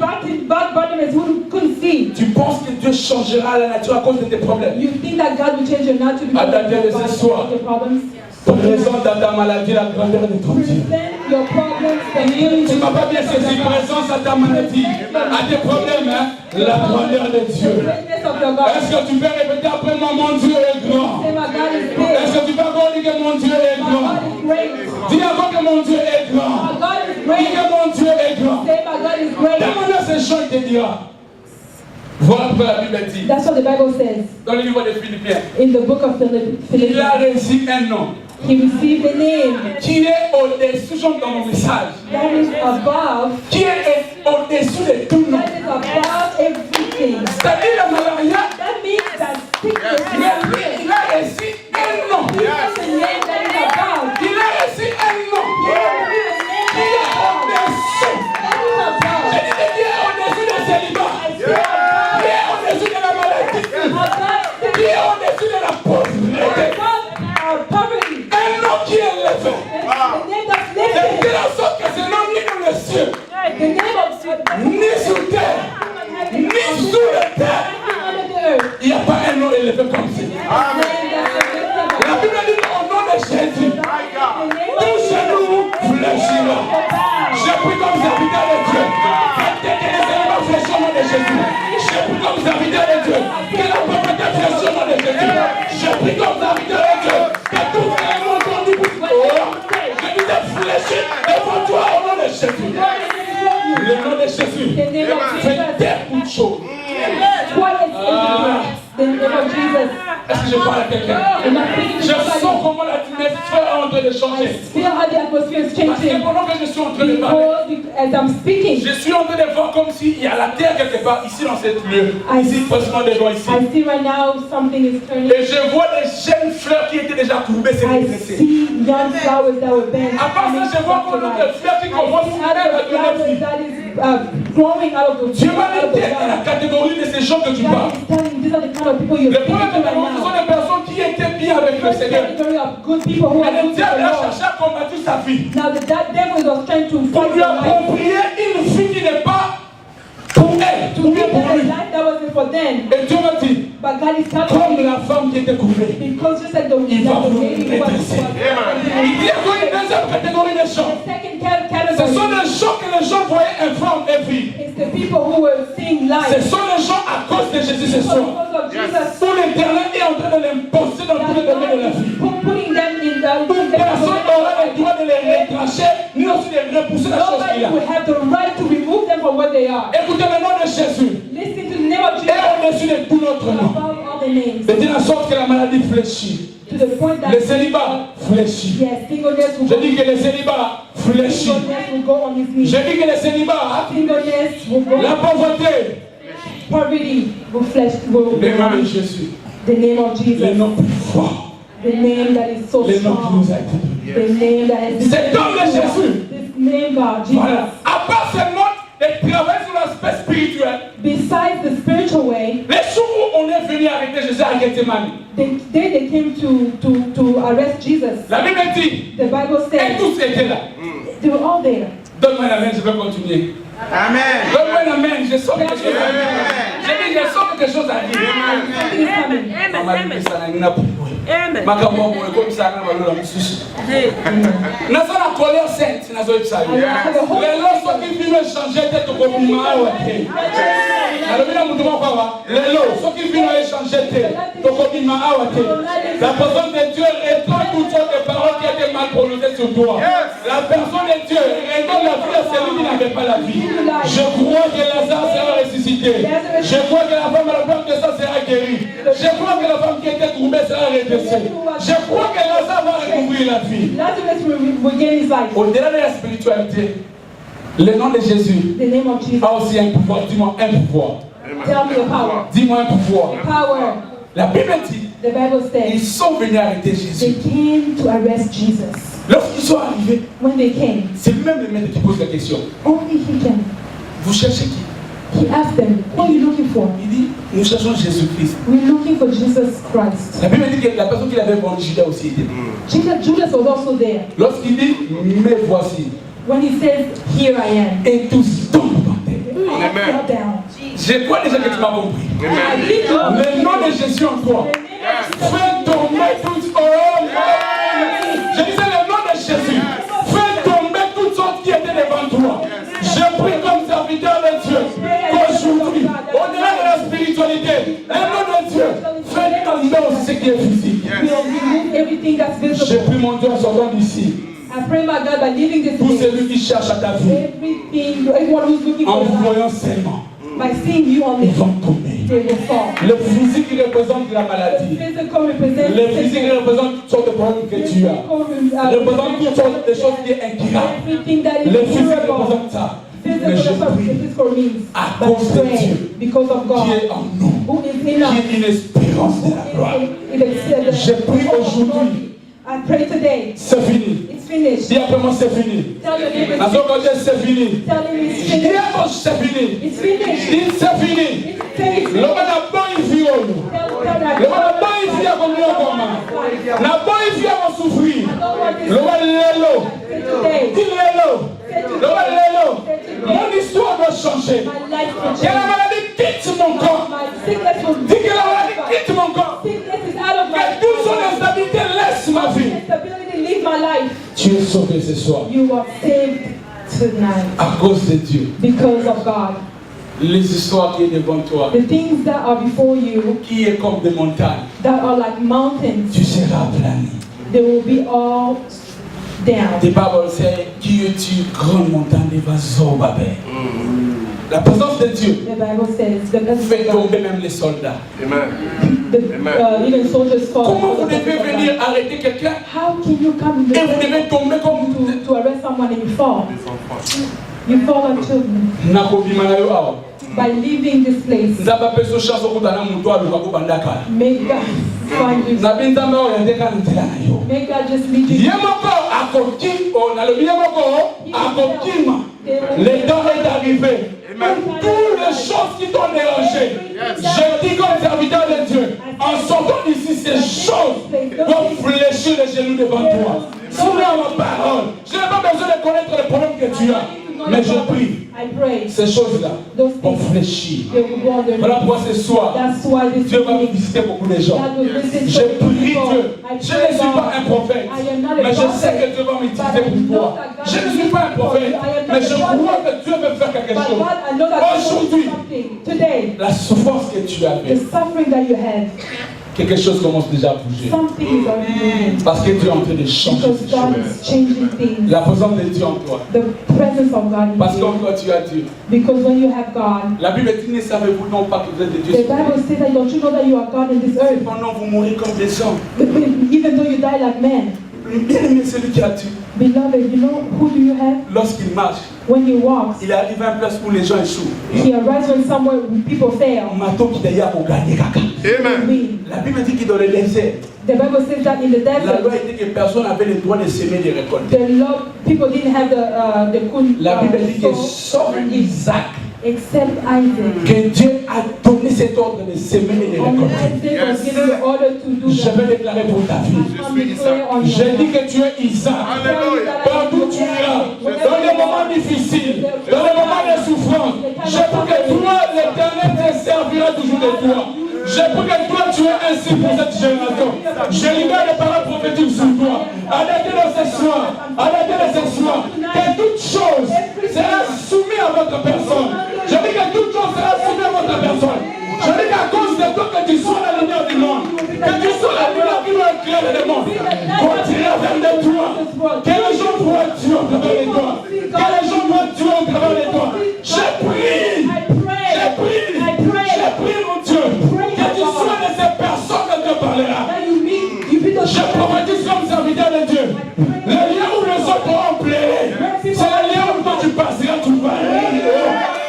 Bartimaeus who couldn't see. tu penses que Dieu changera la nature à cause de tes problèmes? You think that God will change your nature because À dater de of ce soir. your problems? Présente dans ta maladie la grandeur de ton Dieu. Present your problems and healing. Tu ne vas pas bien saisir présence à ta maladie, à tes problèmes, hein? La grandeur de Dieu. Greatness of your God. Est-ce que tu peux répéter après moi, mon Dieu est grand? Say, my God is Est-ce big. que tu peux encore dire que mon Dieu est My grand? God is great. Dis encore que mon Dieu est grand. My God is Dis great. que mon Dieu est grand. Say, my God is great. Demande à ces gens, il te dira. Voilà ce que la Bible dit. That's what the Bible says Dans le livre de Philippiens, in the book of il a Philippians. reçu un nom He received a name qui est au-dessus, dans mon message, that is above, qui est au-dessus de tout nom. that is above everything. C'est-à-dire la malaria, That means that sickness mais is lui, real. il a reçu un nom. He has a name that is above. Il a reçu un nom He has a name qui est that au-dessus. is above. Je dis qui est au-dessus du célibat, qui est au-dessus de la maladie, qui est au-dessus de la pauvreté. Poverty. Un nom qui est élevé. The name that's C'est de lifted. la sorte que ce nom ni dans les cieux, The name of ni sur terre, ni sous la terre. under the earth. Il n'y a pas un nom élevé comme ça. La Bible dit au nom de Jésus, tout genou fléchira. Je prie comme serviteur de Dieu. Dès que les éléments fléchissent au nom de Jésus. Je prie comme serviteur de Dieu. Que la pauvreté fléchisse au nom de Jésus. Je prie comme serviteur de Dieu. Que tout élément entendu pour toi. Je disais fléchis devant toi au nom de Jésus. Le nom de Jésus. quelqu'un. Je sens comment l'atmosphère est en train de changer. Parce que pendant que je suis en train de parler, je suis en train de voir comme s'il y a la terre quelque part, ici dans cette lieu. Ici, précisément devant ici. Et je vois des jeunes fleurs qui étaient déjà courbées, c'est redressé. À part ça, je vois comme d'autres fleurs qui commencent à donner vie. Dieu m'a dit dans la catégorie de ces gens que tu parles. Le problème de ce sont des personnes qui étaient bien avec le Seigneur. Et le diable a cherché à combattre sa vie. Pour lui approprier une vie qui n'est pas pour elle, ou bien pour lui. Et Dieu m'a dit, comme la femme qui était courbée, il va vous redresser. Il y a une deuxième catégorie de gens. Ce sont les gens que les gens voyaient informes et vivre. Ce sont les gens à cause de Jésus ce soir. Où l'Éternel est en train de l'imposer dans tous les domaines de la vie. Où personne n'aura le droit de les retrancher, ni aussi de repousser la chose qu'il a. Écoutez le nom de Jésus. Et au-dessus de tout notre nom. C'est de la sorte que la maladie fléchit. Le célibat fléchit. Je dis que le célibat fléchit. Je dis que le célibat, la pauvreté, le nom de Jésus, le nom plus fort, le nom qui nous a été donné. C'est le nom de Jésus. Voilà. À part seulement de travailler sur l'aspect spirituel, besides the spiritual way, les jours où on est venu arrêter Jésus à Gethsemane, the day they came to arrest Jesus, la Bible dit, the Bible et says, tous étaient là. they were all there. Donne-moi la main, je vais continuer. Amen. Donne-moi la main, je sens quelque chose à dire. J'ai dit, je sens quelque chose à dire. Naza la colère sainte, nazo ipsa yo. Les lots sont qui viennent changer tête au gouvernement. Les lots sont qui viennent changer tête au gouvernement. La personne de Dieu répond toutes sortes de paroles qui étaient mal prononcées sur toi. La personne de Dieu redonne la vie à celui qui n'avait pas la vie. Je crois que Lazare sera ressuscité. Je crois que la femme à la plante de ça sera guérie. Je crois que la femme qui était courbée sera redressée. Je crois que Lazare va recouvrir la vie. Au-delà de la spiritualité, le nom de Jésus a aussi un pouvoir. Dis-moi un pouvoir. Dis-moi un pouvoir. La Bible dit, ils sont venus arrêter Jésus. Lorsqu'ils sont arrivés, c'est lui-même le maître qui pose la question. Vous cherchez qui? He asked them, what are you looking for? Il dit, nous cherchons Jésus-Christ. We're looking for Jesus Christ. La Bible dit que la personne qui l'avait vendu, Judas aussi était là. Judas was also there. Lorsqu'il dit, me voici. When he says, here I am. Et tous tombent par terre. Fell down. Je crois déjà que tu m'as compris. Le nom de Jésus en toi. Fais tomber toutes je disais le nom de Jésus. Fais tomber toutes sortes qui étaient devant toi. Je prie comme serviteur de Dieu qu'aujourd'hui, au-delà de la spiritualité, le nom de Dieu, fais tomber aussi ce qui est physique. Je prie mon Dieu en sortant d'ici. I pray my God by leaving this Pour place, celui qui cherche à ta vie, everyone who's looking en for voyant life, seulement, by seeing you on ils this, vont tomber. they will fall. Le physique qui représente la maladie. Physical represents Le physique représente toutes sortes de problèmes que tu as. Représente toutes sortes de choses qui sont incurables. everything that Le is physique curable. représente ça. Mais Physical, je that's what prie physical means. à But cause de pray Dieu because of God, qui est en nous, who is in qui us, est une espérance de la gloire. Je prie aujourd'hui. I pray today. C'est fini. It's finished. Dis après moi c'est fini. Tell your neighbor La it's seconde c'est fini. Tell him it's Dis finished. après c'est fini. It's finished. Dis c'est fini. It's finished. Le monde n'a pas une vie au nous. Le monde n'a pas une vie à comme nous comment. N'a pas une vie à souffrir. Le monde l'élo. Dis l'élo. Le monde l'élo. Mon histoire doit changer. Que la maladie quitte mon corps. Dis que la maladie quitte mon corps. Que toute son instabilité laisse ma vie. Tu es sauvé ce soir. You are saved tonight À cause de Dieu. because of God. Les histoires qui sont devant toi, The things that are before you, qui est comme des montagnes, that are like mountains, tu seras aplani. they will be all down. The Bible says, qui es-tu, grande montagne de Vazobabé? La présence de Dieu The Bible says the presence fait of God. tomber même les soldats. Even soldiers fall. Comment vous devez venir arrêter quelqu'un How can you come in et vous devez tomber comme to arrest someone and you fall? You fall like children. By leaving this place, May God find you. May God just lead you. Le temps est arrivé. Toutes les choses qui t'ont dérangé, je dis comme serviteur de Dieu, en sortant d'ici, ces choses vont fléchir les genoux devant toi. Souviens ma parole. Je n'ai pas besoin de connaître les problèmes que tu as, mais je prie. Ces choses-là vont fléchir. Voilà pourquoi ce soir, Dieu va visiter beaucoup de gens. Je prie Dieu. Je ne suis pas un prophète, mais je sais que Dieu va m'utiliser pour toi. Je ne suis pas un prophète, mais je crois que Dieu veut faire quelque chose. Aujourd'hui, la souffrance que tu avais, quelque chose commence déjà à bouger. Parce que Dieu est en train de changer ces choses. La présence de Dieu en toi. Parce qu'en toi tu as Dieu. La Bible dit, ne savez-vous non pas que vous êtes de Dieu? Cependant vous mourrez comme des hommes. Even though you die like men. Bien-aimé, celui qui a Dieu. Beloved, you know who do you have? Lorsqu'il marche, when he walks, il arrive à une place où les gens échouent. He arrives when somewhere people fail. Amen. La Bible dit qu'il dans le désert. The Bible says that in the desert, la loi dit que personne n'avait le droit de s'aimer et de récolter. The law, people didn't have the la Bible dit que sauf Isaac, except Isaac, que Dieu a donné cet ordre de s'aimer et de récolter. Yes. Je vais déclarer pour ta vie. Je dis que tu es Isaac. Partout tu iras, dans les moments difficiles, dans les moments de souffrance, je prie que toi, l'Éternel te servira toujours de toi. Je prie que toi, tu es ainsi pour cette génération. Je libère les paroles prophétiques sur toi. Arrêtez de ce soir, que toute chose sera soumise à votre personne. Je dis que toute chose sera soumise à votre personne. Je dis qu'à cause de toi, que tu sois la lumière du monde, que tu sois la lumière qui va éclairer le monde. Continue vers de toi. Que les gens voient Dieu au travers de toi. Que les gens voient Dieu au travers de toi. Je prie, mon Dieu, que tu sois de ces personnes que Dieu parlera. Je prophétise comme serviteur de Dieu. Les lieux où les autres ont pleuré, c'est les lieux où toi tu passeras, tu parleras.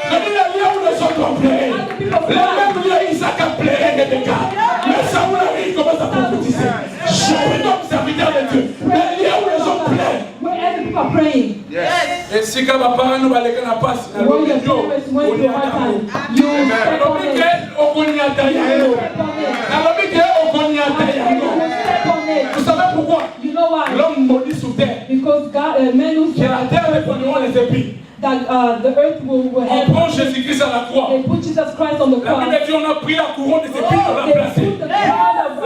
Je dis les lieux où les autres ont pleuré. Les mêmes lieux où Isaac a pleuré que des gars. Mais Saoul arrive, commence à prophétiser. Je prie comme serviteur de Dieu. Les lieux où les autres pleurent. Et si quand papa nous va aller na passe, na lo yo, vous savez pourquoi? L'homme maudit sous terre. Because God, men who que la terre répondront les épis. That the earth will have. On prend Jésus-Christ à la croix. They put Jesus Christ on the cross. La Bible dit on a pris la couronne des épines, on l'a placée.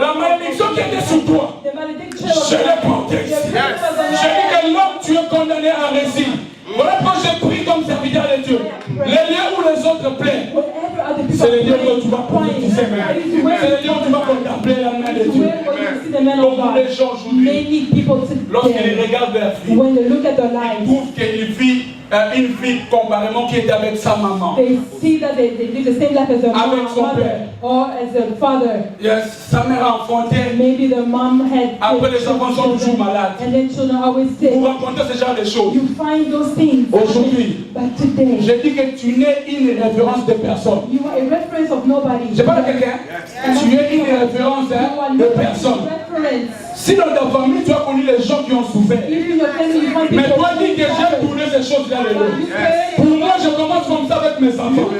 La malédiction qui était sur toi, je l'ai portée ici. Je dis que l'homme tu es condamné à récit. Voilà pourquoi je prie comme serviteur de Dieu. Les lieux où les autres plaîent, c'est les lieux où tu vas prophétiser. C'est les lieux où tu vas contempler la main de Dieu. Beaucoup de gens aujourd'hui, lorsqu'ils regardent leur vie, ils trouvent qu'ils vivent une vie comparément qui est avec sa maman. They see that they live the same life as their avec son mother père. or as a father. Yes, sa mère a enfanté. Maybe the mom had. Après les enfants sont toujours malades. And then children always sick. Vous rencontrez ce genre de choses. You find those things. Aujourd'hui, but today, je dis que tu n'es une référence de personne. You are a reference of nobody. Je parle à quelqu'un. Tu es une référence de personne. Si dans ta famille tu as connu les gens qui ont souffert, mais toi dis que j'ai tourné ces choses-là de l'eau. Pour moi, je commence comme ça avec mes enfants.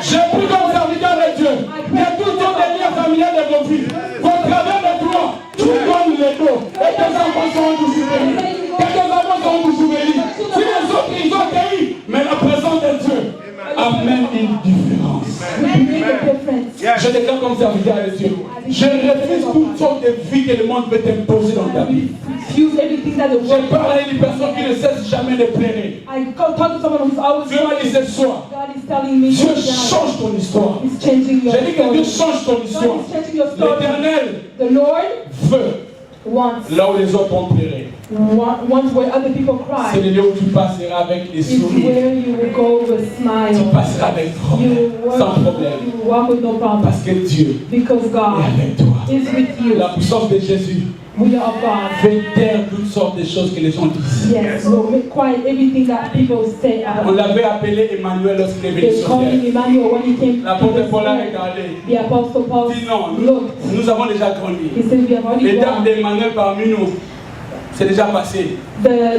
J'ai pris comme serviteur de Dieu. Il y a tout le temps des liens familiaux de vos vies. Qu'au travers de toi, tu donnes les dos. Et tes enfants sont endouchouvelis. Et tes enfants sont endouchouvelis. Si les autres, ils ont guéri, mais la présence de Dieu amène une différence. Je déclare comme serviteur de Dieu. Je refuse toutes sortes de vies que le monde veut t'imposer dans ta vie. Je parle à une personne qui ne cesse jamais de pleurer. Dieu m'a dit ce soir, Dieu change ton histoire. Je dis que Dieu change ton histoire. L'Éternel veut là où les autres ont pleuré. C'est le lieu où tu passeras avec les sourires. Tu passeras avec sans problème. Parce que Dieu est avec toi. La puissance de Jésus fait taire toutes sortes de choses que les gens disent. On l'avait appelé Emmanuel lorsqu'il est venu sur terre. L'apôtre Paul a regardé. Dit non, nous avons déjà grandi. Les dames d'Emmanuel parmi nous, c'est déjà passé. Mais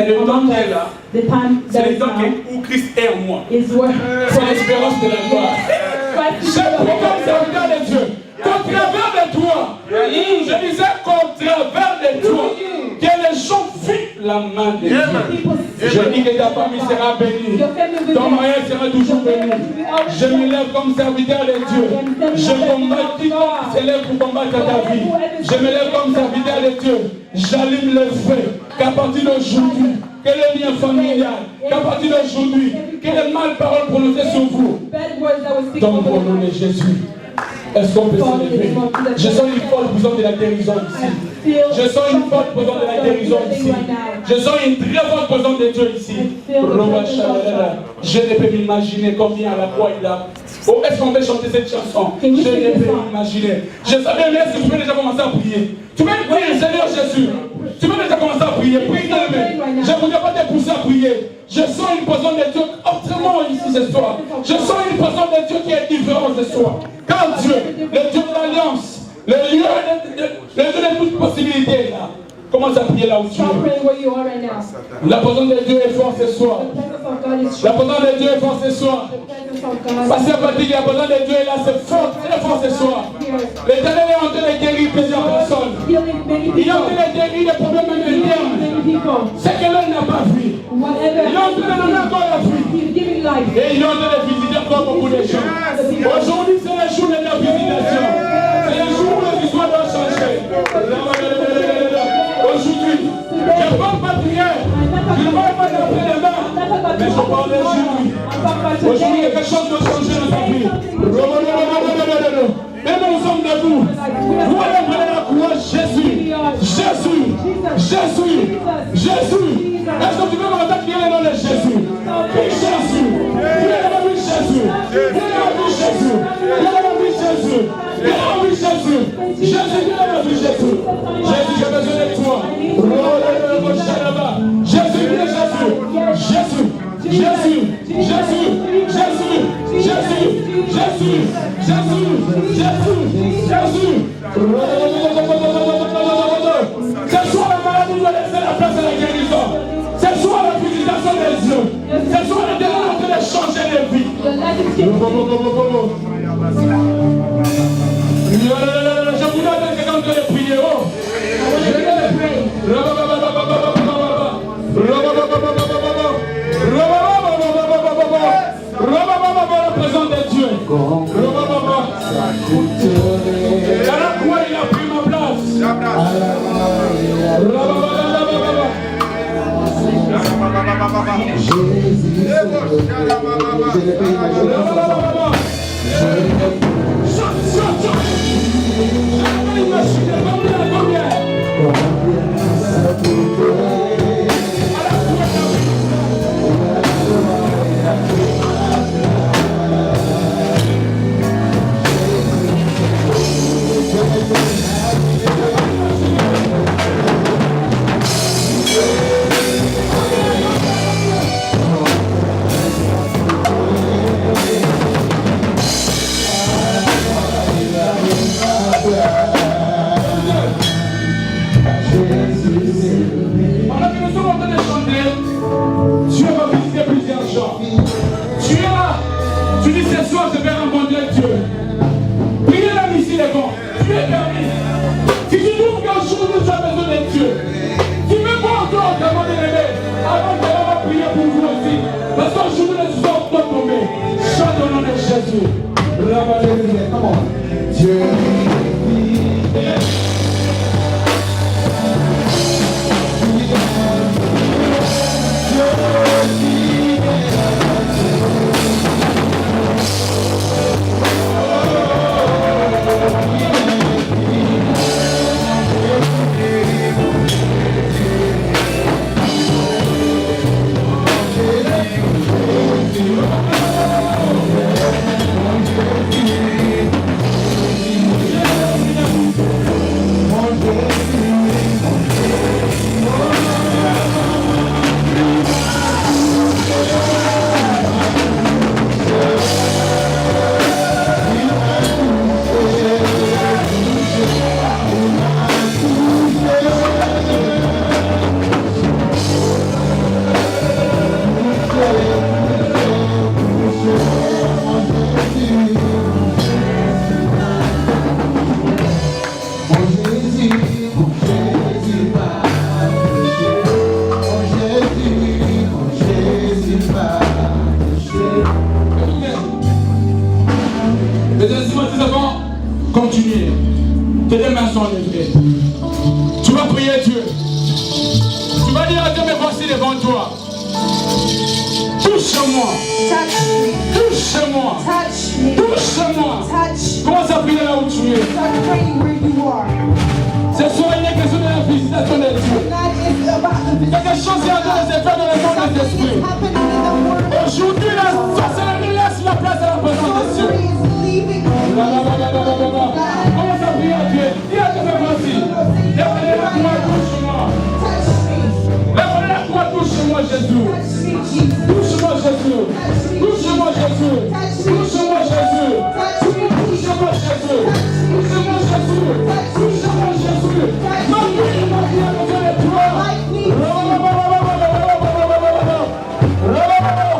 le temps qui est là, c'est le temps où Christ est en moi. C'est l'espérance de la gloire. Je prie comme serviteur de Dieu, qu'au travers de toi, je disais qu'au travers de toi, que les gens vivent la main de Dieu. Je dis que ta famille sera bénie, ton mariage sera toujours béni. Je me lève comme serviteur de Dieu. Je combats quiconque se lève pour combattre ta vie. Je me lève comme serviteur de Dieu. J'allume le feu, qu'à partir d'aujourd'hui, que le lien familial, qu'à partir d'aujourd'hui, que les mal paroles prononcées sur vous, dans le nom de Jésus. Est-ce qu'on peut se lever? Je sens une forte puissance de la guérison ici. Je sens une forte puissance de la guérison ici. Je sens une très forte puissance de Dieu ici. Je ne peux m'imaginer combien à la croix il a. Oh, est-ce qu'on peut chanter cette chanson? Je ne peux m'imaginer. Je savais, mais est-ce que tu peux déjà commencer à prier? Tu peux prier, Seigneur Jésus. Tu peux déjà commencer à prier. Prie, je ne voudrais pas te pousser à prier. Je sens une puissance de Dieu autrement ici ce soir. Je sens une puissance de Dieu qui est différente ce soir. Car Dieu, le Dieu de l'alliance, le Dieu de toutes possibilités là. Commence à prier là où tu es. La présence de Dieu est forte ce soir. La présence de Dieu est forte ce soir. Parce que la présence de Dieu est là, c'est fort, très fort ce soir. L'Éternel est en train de guérir plusieurs personnes. Il est en train de guérir des problèmes internes. C'est que l'homme n'a pas vu. Il est en train de donner encore la vie. Et il est en train de visiter encore beaucoup de gens. Aujourd'hui, c'est le jour de la visitation. C'est le jour où les histoires doivent changer. Aujourd'hui, je ne parle pas de prière, je ne parle pas d'après-demain, mais je parle d'aujourd'hui. Aujourd'hui, quelque chose doit changer dans ta vie. Même nous sommes debout. Vous allez prendre la croix, Jésus. Jésus. Jésus. Jésus. Est-ce que tu veux commencer à crier le nom de Jésus? Oui, Jésus. Oui, Jésus. Oui, Jésus. Oui, Jésus. Oui, Jésus. Jésus, oui, Jésus. Jésus, j'ai besoin de toi. Jésus, viens Jésus. Jésus. Jésus. Jésus. Jésus. Jésus. Jésus. Jésus. Jésus. Jésus. Ce soir, la maladie doit laisser la place à la guérison. Ce soir, la visitation des yeux. Ce soir, le démon est en train de changer les vies. Je voulais que quelqu'un de prier. Oh. La présence de Dieu. À la croix, il a pris ma place. Dieu, me voici devant toi. Touche-moi. Touche-moi. Touche-moi. Commence à prier là où tu es. Ce soir, il y a question de la visitation de Dieu. Quelque chose est en train de se faire dans le monde des esprits. Aujourd'hui, la sorcellerie laisse la place à la présence de Dieu. Commence à prier à Dieu. Dis à Dieu, voici. Lève la croix, touche-moi. Lève la croix, touche-moi, Jésus. Touche-moi, Jésus. Touche-moi, Jésus. Touche-moi, Jésus. Touche-moi, Jésus. Touche-moi, Jésus. Touche-moi, Jésus. Ma vie, à côté de toi.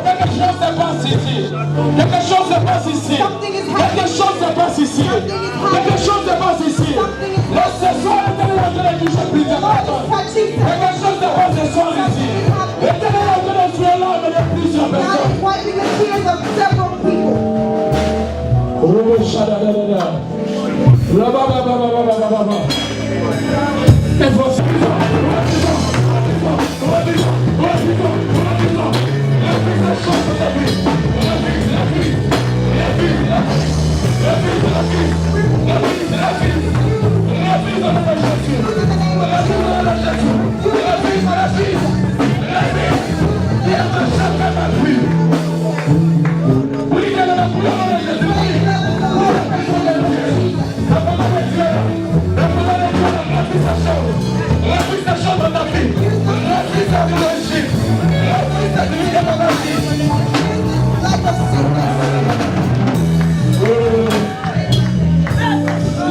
Quelque chose se passe ici. Quelque chose se passe ici. Quelque chose se passe ici. Quelque chose se passe ici. Ce soir, l'éternel est en train de toucher plusieurs personnes. Quelque chose se passe ce soir ici. L'éternel est en train de tuer l'âme de plusieurs personnes. Et voici.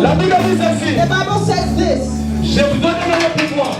La Bible dit ceci. The Bible says this. Je vous donne le pouvoir.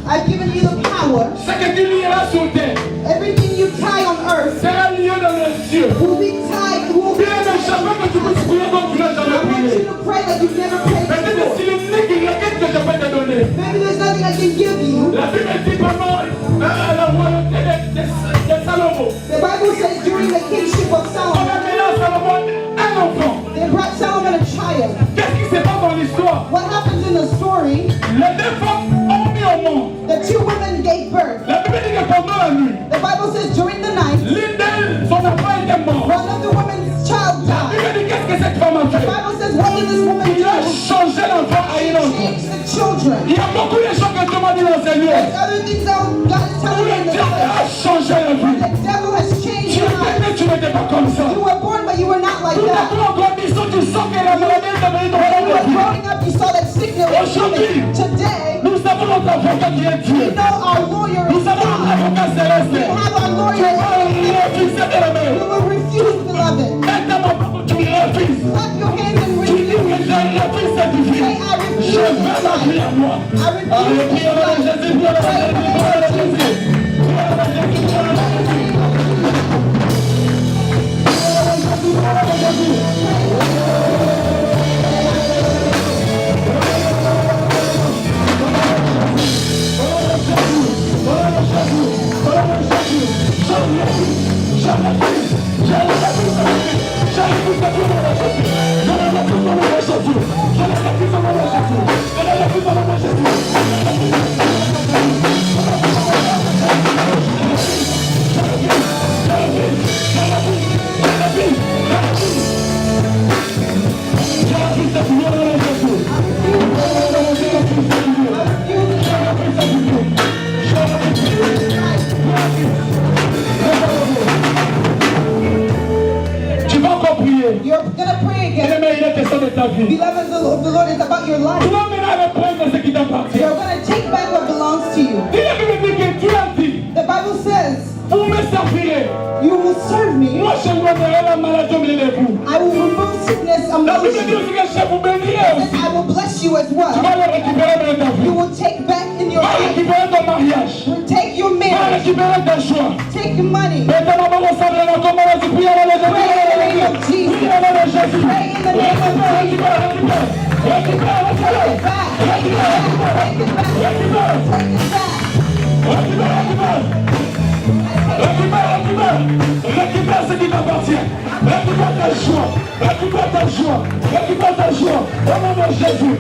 I've given you the power. Ce que tu lieras sur terre Everything you tie on earth sera lié dans les cieux. will be tied. Will be Bien de jamais que tu puisses prier comme tu n'as jamais I want prié. you to pray like you've never prayed Peut-être before. si l'unique requête que je peux te donner. Maybe there's nothing I can give you. La Bible dit pendant la royauté de Salomon. The Bible says during the kingship of On a Solomon, donné à Salomon un enfant. they brought Solomon a child. Qu'est-ce qui se passe dans l'histoire? What happens in the story? Les deux femmes ont mis au monde. The two women gave birth. La Bible dit que pendant la nuit, The Bible says during the night, l'une d'elles, son enfant était mort. one of the women's child La died. Bible dit qu'est-ce que cette femme a The fait? Bible says, what did this woman Il a do? changé l'enfant à She un enfant. changed the children. Il y a beaucoup de choses que Dieu m'a dit dans ces lieux. There's other things that God is Où telling me le in the diable a Bible. changé la vie. The devil has changed Tu your étais life. né, tu n'étais pas comme ça. You were born, but you were not like Tout à that. coup, en grandissant, tu sens que la maladie est devenue dans When you la were vie. growing up, you saw that sickness was coming. Today, Nous savons notre avocat qui est Dieu. we know our lawyer Nous is savons notre God. avocat We céleste. have our Tu lawyer. vas refuser de la main. We will refuse, beloved. Mets ta main pour que tu refuses. Clap your hands and Tu dis refuse. que je refuse cette vie. Say, I refuse Je veux this la life. vie à moi. I refuse Allez, this priez à life. Jésus, priez à Jésus, priez à Jésus. Priez à Jésus, priez à Jésus. Tu vas encore prier. You're gonna pray again. Bien-aimé, il est question de ta vie. Beloved, the Lord is about your Tu life. vas maintenant reprendre ce qui t'appartient. You're gonna take back what belongs to you. Il est Bible dit que Dieu a dit, The Bible says, vous me servirez. you will serve me. Moi, je donnerai la maladie au milieu de vous. I will remove sickness La among Bible dit you. aussi que je vous bénirai And aussi. I will bless you as Tu well. vas le récupérer dans ta vie. You will take back in your Va life. récupérer ton mariage. Take your Va marriage. récupérer tes choix. Take your money. Maintenant, on va s'en aller comme on a dit. Priez à la Jésus. Pray in the name of Jesus. Priez à la Jésus. Pray in the name of Jesus. Récupère, récupère. Récupère, récupère. Take it back. Take it back. Take it back. Récupère. Take it back. Récupère, récupère. Récupère, récupère. Récupère ce qui t'appartient. Récupère ta joie. Récupère ta joie. Récupère ta joie. Au nom de Jésus.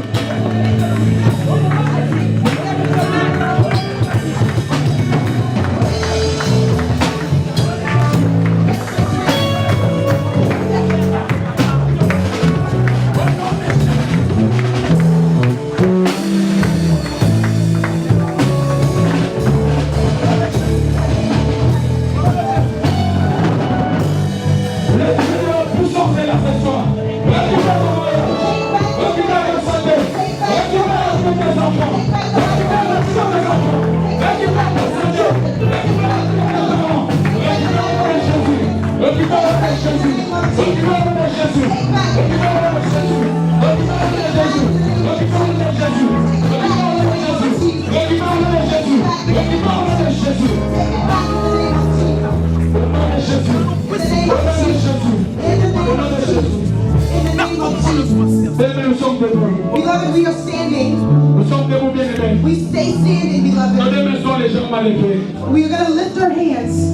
Beloved, we are standing. Nous sommes debout, bien-aimés. We stay standing, Nos beloved. deux mains sont légèrement levées. We are going to lift our hands.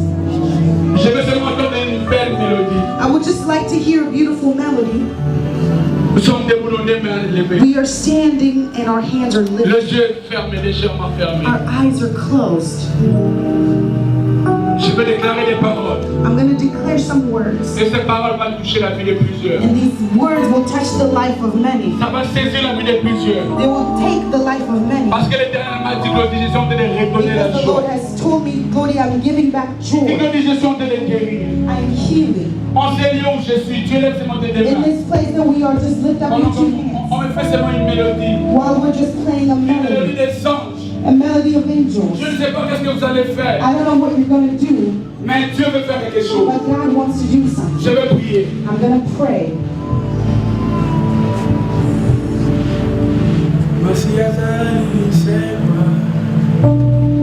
Je vais seulement entendre une belle mélodie. I would just like to hear a beautiful melody. Nous sommes debout, nos deux mains levées. We are standing and our hands are lifted. Les yeux fermés, légèrement fermés. Our eyes are closed. Je vais déclarer des paroles. I'm going to declare some words. Et ces paroles vont toucher la vie de plusieurs. And these words will touch the life of many. Ça va saisir la vie de plusieurs. They will take the life of many. Parce que l'Éternel m'a dit que les gens de les redonner la Because the joie. Lord has told me, Lord, I'm giving back Et joy. que les gens de les guérir. I'm healing. En ce lieu où je suis, Dieu lève seulement tes deux In mains. this place that we are, just lift up your two hands. On me fait seulement une mélodie. While we're just playing a Une mélodie melody. des anges. A melody of angels. Je ne sais pas qu'est-ce que vous allez faire. I don't know what you're going to do, Mais Dieu veut faire quelque chose. but God wants to do something. Je vais prier. I'm going to pray.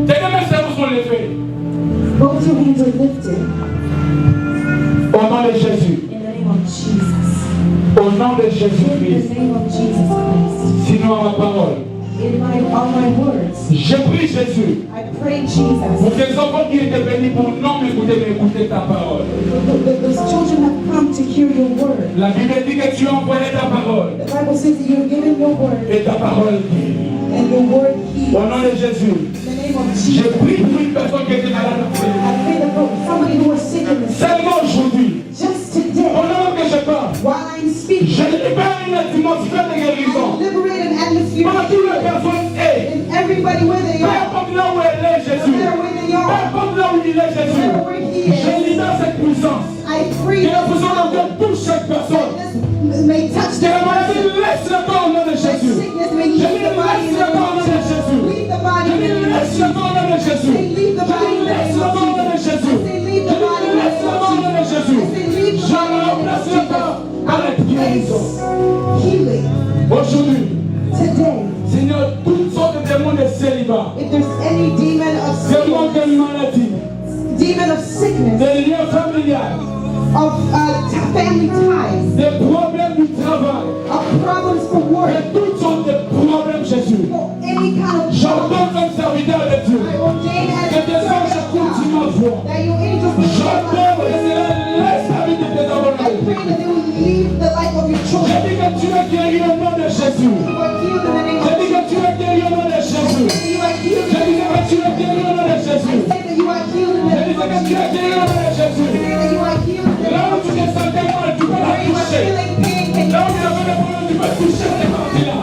Tes deux mains sont levées. Both your hands are lifted Au nom de Jésus. in the name of Jesus. Au nom de In Jésus-Christ. the name of Jesus Christ. Sinon à ma parole. On my words, Je prie Jésus. I pray Pour Jesus. tes enfants qui étaient bénis pour non m'écouter, mais écouter ta parole. Those children have come to hear your word. La Bible dit que tu as envoyé ta parole. The Bible says that you have given your word Et ta parole guérit. and your word Au heals. nom de Jésus. In the name of Je Jesus. prie pour une personne qui était malade. I pray that for somebody who is sick in the Seulement aujourd'hui. just today, Pendant que je parle, while I'm speaking, je libère une atmosphère de guérison. liberate an atmosphere Partout la personne est. in everybody where they Peu are, importe là où elle est, no Jésus. matter where they Peu are, importe là où il est, no Jésus. matter where he Je is. libère cette puissance. I pray Que la that puissance de Dieu touche chaque personne. this may touch Que the la maladie person. laisse le corps au nom de That Jésus. sickness may Je leave the body in laisse the le corps au name nom of de Jesus. Jésus. Leave the body Je in the name of laisse le Jesus. corps au nom de Jésus. Say, leave the body in the Laisse name le of corps au nom de Jesus. Jésus. I say, leave the body in the Laisse le corps au nom de name of Jésus. Jesus. I say, leave the Je body in the name remplace of le corps Jesus. par la guérison. Healing Aujourd'hui, today. Seigneur, toutes sortes de démons de célibat, If there's any demon of démons sickness, de maladie, demon of sickness, des liens familiales, of family ties, des problèmes du travail, of problems for work, et toutes sortes de problèmes, Jésus. for any kind of J'entends comme serviteur de Dieu I ordain as que a tes anges servant écoutent of ma God, voix. that your angels will hear my J'entends que voice. cela laisse la vie de tes enfants. I pray that they will leave the life of your Je children. dis que tu es guéri au nom de Jésus. You are healed in the name Je of dis que tu es guéri au nom de Jésus. You are healed. Je dis que tu es guéri au nom de Jésus. Say that you are healed in Je the dis name of que tu es guéri au nom de Jésus. Say that you are healed in the Là name où of tu te sentais mal, tu peux la Where you are toucher. feeling pain, can Là où you il y avait des problèmes, tu peux toucher ces parties-là.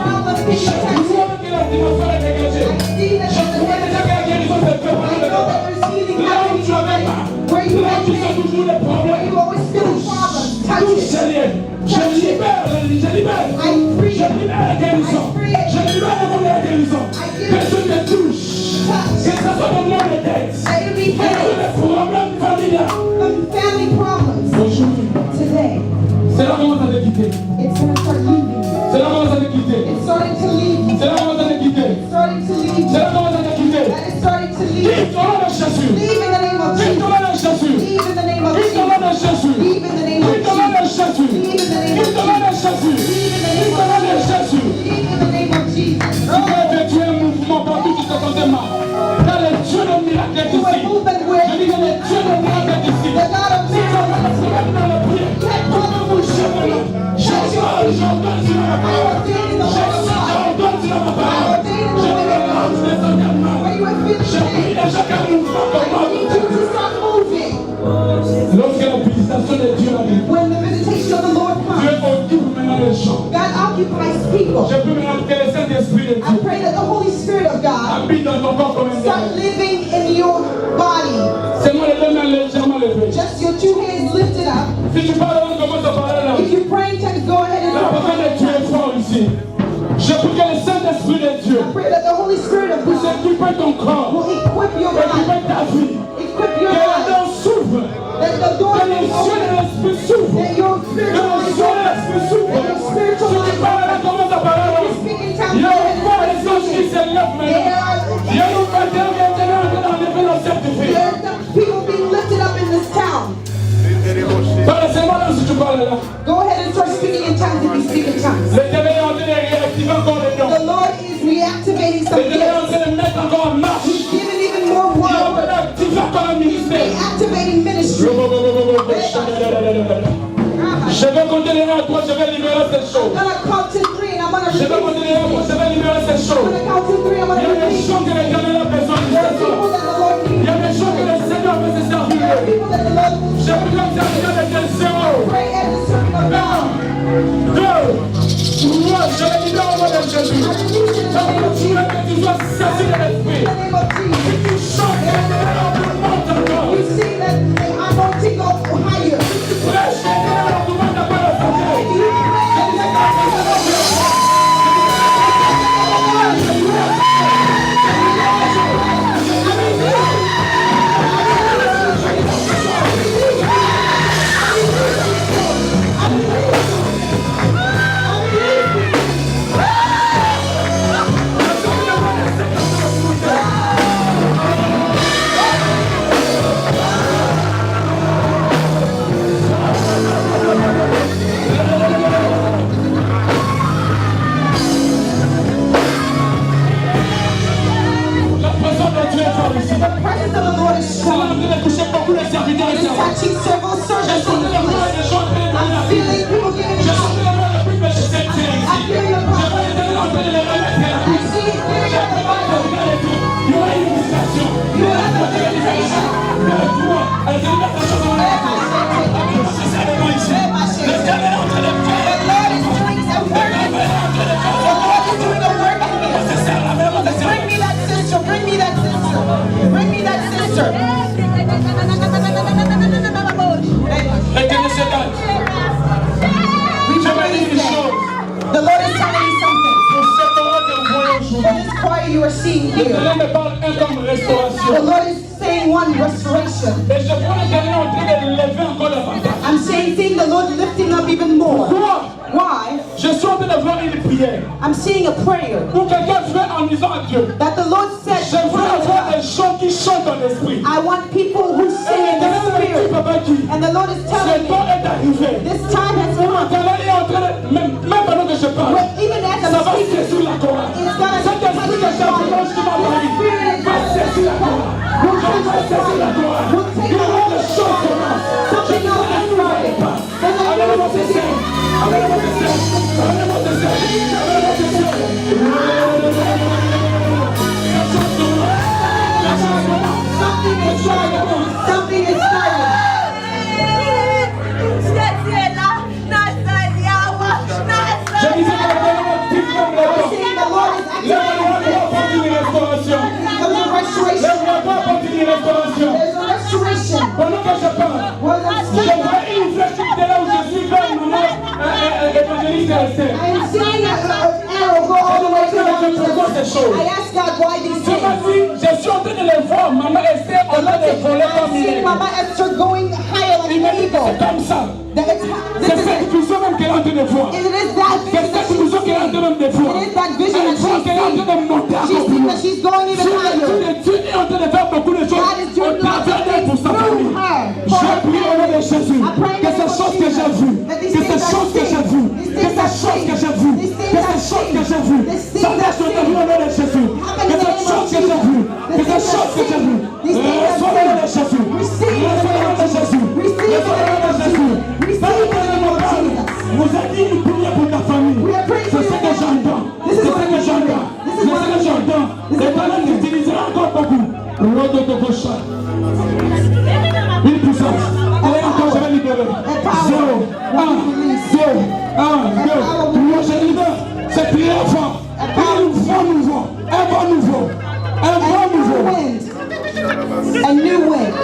Je vois que l'atmosphère est dégagée. see that Je vois déjà que la guérison se fait par I le know corps. that there's healing Là où tu avais happening mal, where you là où have tu sens pain, toujours des problèmes. you always feel problems. Touch Touche, it. Seigneur. Je libère, je libère. I free Je libère la guérison. I free it. Je libère le monde de la guérison. Que Dieu te touche. Que ça soit dans le monde de tête. Let it be Que ce soit healed des problèmes familiaux. from family problems Aujourd'hui, today. c'est là commence à te quitter. It's going to start leaving you. C'est là commence à te quitter. It's starting to leave you. C'est là commence à te quitter. It's starting to leave you. C'est là commence à te quitter. That is starting to leave you. Quitte au nom de Jésus. Leave in the name of Quitte au Jesus. nom de Jésus. Leave in the name of Quitte au nom de Jesus. Jésus. Leave in the name of Quitte au nom de Jesus. Jésus. Leave in the name Quitte of au nom de Jesus. Jésus. Quitte au nom de Jésus. Leave in the name of Jesus. Si tu as effectué un mouvement partout où tu te sentais mal, dans les dieux de miracle est You are ici. moving Je where dis que les dieux de miracle est ici. the God of Si tu as miracles. fait dans le pied, comment vous cheminez? J'ordonne sur la I parole. ordain in the word of God. J'ordonne sur la parole. Je dis que quand tu es en calme, Where you are feeling je prie pain. à chaque mouvement I need you to start moving. lorsque la visitation de Dieu arrive, When the visitation of the Lord Dieu comes, occupe maintenant les gens. God occupies people. Je peux maintenant que le Saint-Esprit de I Dieu pray that the Holy Spirit of God habite dans ton corps comme un start démon. living in your body. C'est moi les deux mains légèrement levées. Just your two hands lifted up. Si tu parles, on commence à parler là. If you're praying, go ahead and La start parole de praying. Dieu est fort ici. Je prie que le Saint-Esprit de Dieu I pray that the Holy Spirit of puisse God équiper ton corps, will equip your life, équiper ta vie. equip Que your les life, dents s'ouvrent. that the door Que is les yeux de open, l'Esprit s'ouvrent. that your Que spiritual les eyes yeux de open, l'Esprit s'ouvrent. that your spiritual Si tu eyes parles là, commence à parler là. speak in Il tongues. y a Go ahead and encore start les anges qui speaking. se lèvent There maintenant. are Il y a une bataille qui est en train d'enlever le certificat. there's the people being lifted up in this town. Parlez-moi là si tu parles là. Go ahead and start speaking in tongues if you speak in tongues. L'Éternel est en train de réactiver encore les ministère. Activating ministry. Je vais compter les 1 à 3, je vais libérer ces choses. I'm gonna count to 3 and I'm gonna Je vais compter les 1 à 3, je vais libérer ces I'm choses. gonna count to 3, I'm Il y a gonna des release. choses que l'Éternel a besoin de There are faire. people that the Lord Il y needs. a des choses que le Seigneur veut se There are servir. people that the Lord will Je vous donne ça avec un zéro. pray as the servant of God. 1, 2, 3, je vais libérer au nom de Jésus. I release it in the name of Je veux Jesus. que tu sois saisi de l'esprit. In the name of Jesus. Tu chantes et tu montes encore. You see that the anointing go higher. Prêche et tu montes encore le feu. You La présence de Dieu est forte ici. The presence of the Lord is Ça va strong. venir toucher beaucoup de serviteurs et It's servantes. touching several J'ai servants senti in la the voix place. des gens en train de venir. I'm feeling people getting J'ai out. senti la voix de plus de cette série ici. I feel your Je power. vois l'Éternel en train de les remettre à la I vie. see it clearly on the Bible. Il y aura une visitation. Il y aura une organisation. Le droit à la délibération de la vie. C'est ça le nom ici. L'Éternel est en train de faire. The Lord is doing some work in me. The Lord is doing a work in me. C'est ça la même Bring me that sister. Bring me that sister. Bring me that sister. Retenez cette date. Je vais dire une chose. The Lord is telling me something. Pour cette heure que vous voyez For aujourd'hui, this choir you are seeing here, l'Éternel me parle un comme the restauration. Lord is saying one, restoration. Et je vois l'Éternel en train de lever encore davantage. I'm seeing the Lord lifting up even more. Pourquoi? Why? Je suis en train de voir une prière. I'm seeing a prayer Pour quelqu'un fait en disant à Dieu, that the Lord said, je veux avoir des gens qui chantent en esprit. I want people who Et sing in the l'Éternel me dit, Spirit. papa qui, And the Lord is ce telling me, temps est arrivé. this time has come. L'Éternel est en train de, même pendant que je parle, But even as ça I'm va speaking, saisir la chorale. it's gonna Cet esprit que j'ai approché de ma famille va saisir la chorale. Je vais saisir la chorale. Il y aura des choses qui commencent. Je ne sais pas. Amenez-moi tes ailes. Amenez-moi tes ailes. Amenez-moi tes ailes. Amenez-moi tes something is starting. Je disais que l'Éternel m'a dit comme I'm le seeing the Lord is Lève-moi activating pour apporter une restauration. There's a restoration. Lève-moi pour apporter une restauration. There's a restoration. Pendant que je parle, Well, I'm je seeing, vois une flèche qui était là où je suis vers maman évangéliste Esther. I am seeing an arrow go all the way to Pourquoi the ces choses? I asked God why these Je things. me dis, je suis en train de les voir, maman Esther en train de voler I'm comme il seeing est. Mama Esther going higher Il like me dit que c'est an eagle. comme ça. That it's, this C'est is cette it. vision même qu'elle est en train de voir. It is that C'est vision that cette vision qu'elle est en train même de voir. It is that vision Elle that voit she's qu'elle est en train de monter She's encore plus seeing loin. that she's going even higher. Dieu est en train de faire beaucoup de choses God is doing au travers d'elle pour sa through famille. her. Je prie au nom de Jésus I pray in que the ces name of choses que j'ai Jesus, vues, that these que ces things choses I que see, j'ai vues, these que things ces I choses see, que j'ai vues, these things que I ces choses see, que j'ai vues, these things ça I reste see, aujourd'hui au nom de Jésus. happen Que in the ces name choses of que j'ai vues, Jesus. que ces choses que j'ai vues, These things I reçois au nom de see. Jésus. Receive in the Reçois au name nom de of Jésus. Jesus. Receive in Reçois the au nom name de of Jésus. Jesus. Receive in the name of Jesus. Vous avez dit une prière pour ta famille. We are praying for C'est ce you que now. j'entends. This C'est is ce what que I'm j'entends. hearing. This C'est is ce what que I'm j'entends. hearing. This is what L'Éternel I'm hearing. t'utilisera encore beaucoup. L'autre de vos chats. Une puissance. Allez encore, je vais libérer. 0, 1, 2, 1, 2, 3, je libère. C'est prière fort. Un vent nouveau. Un vent nouveau. Un vent nouveau. Wind. A new wind.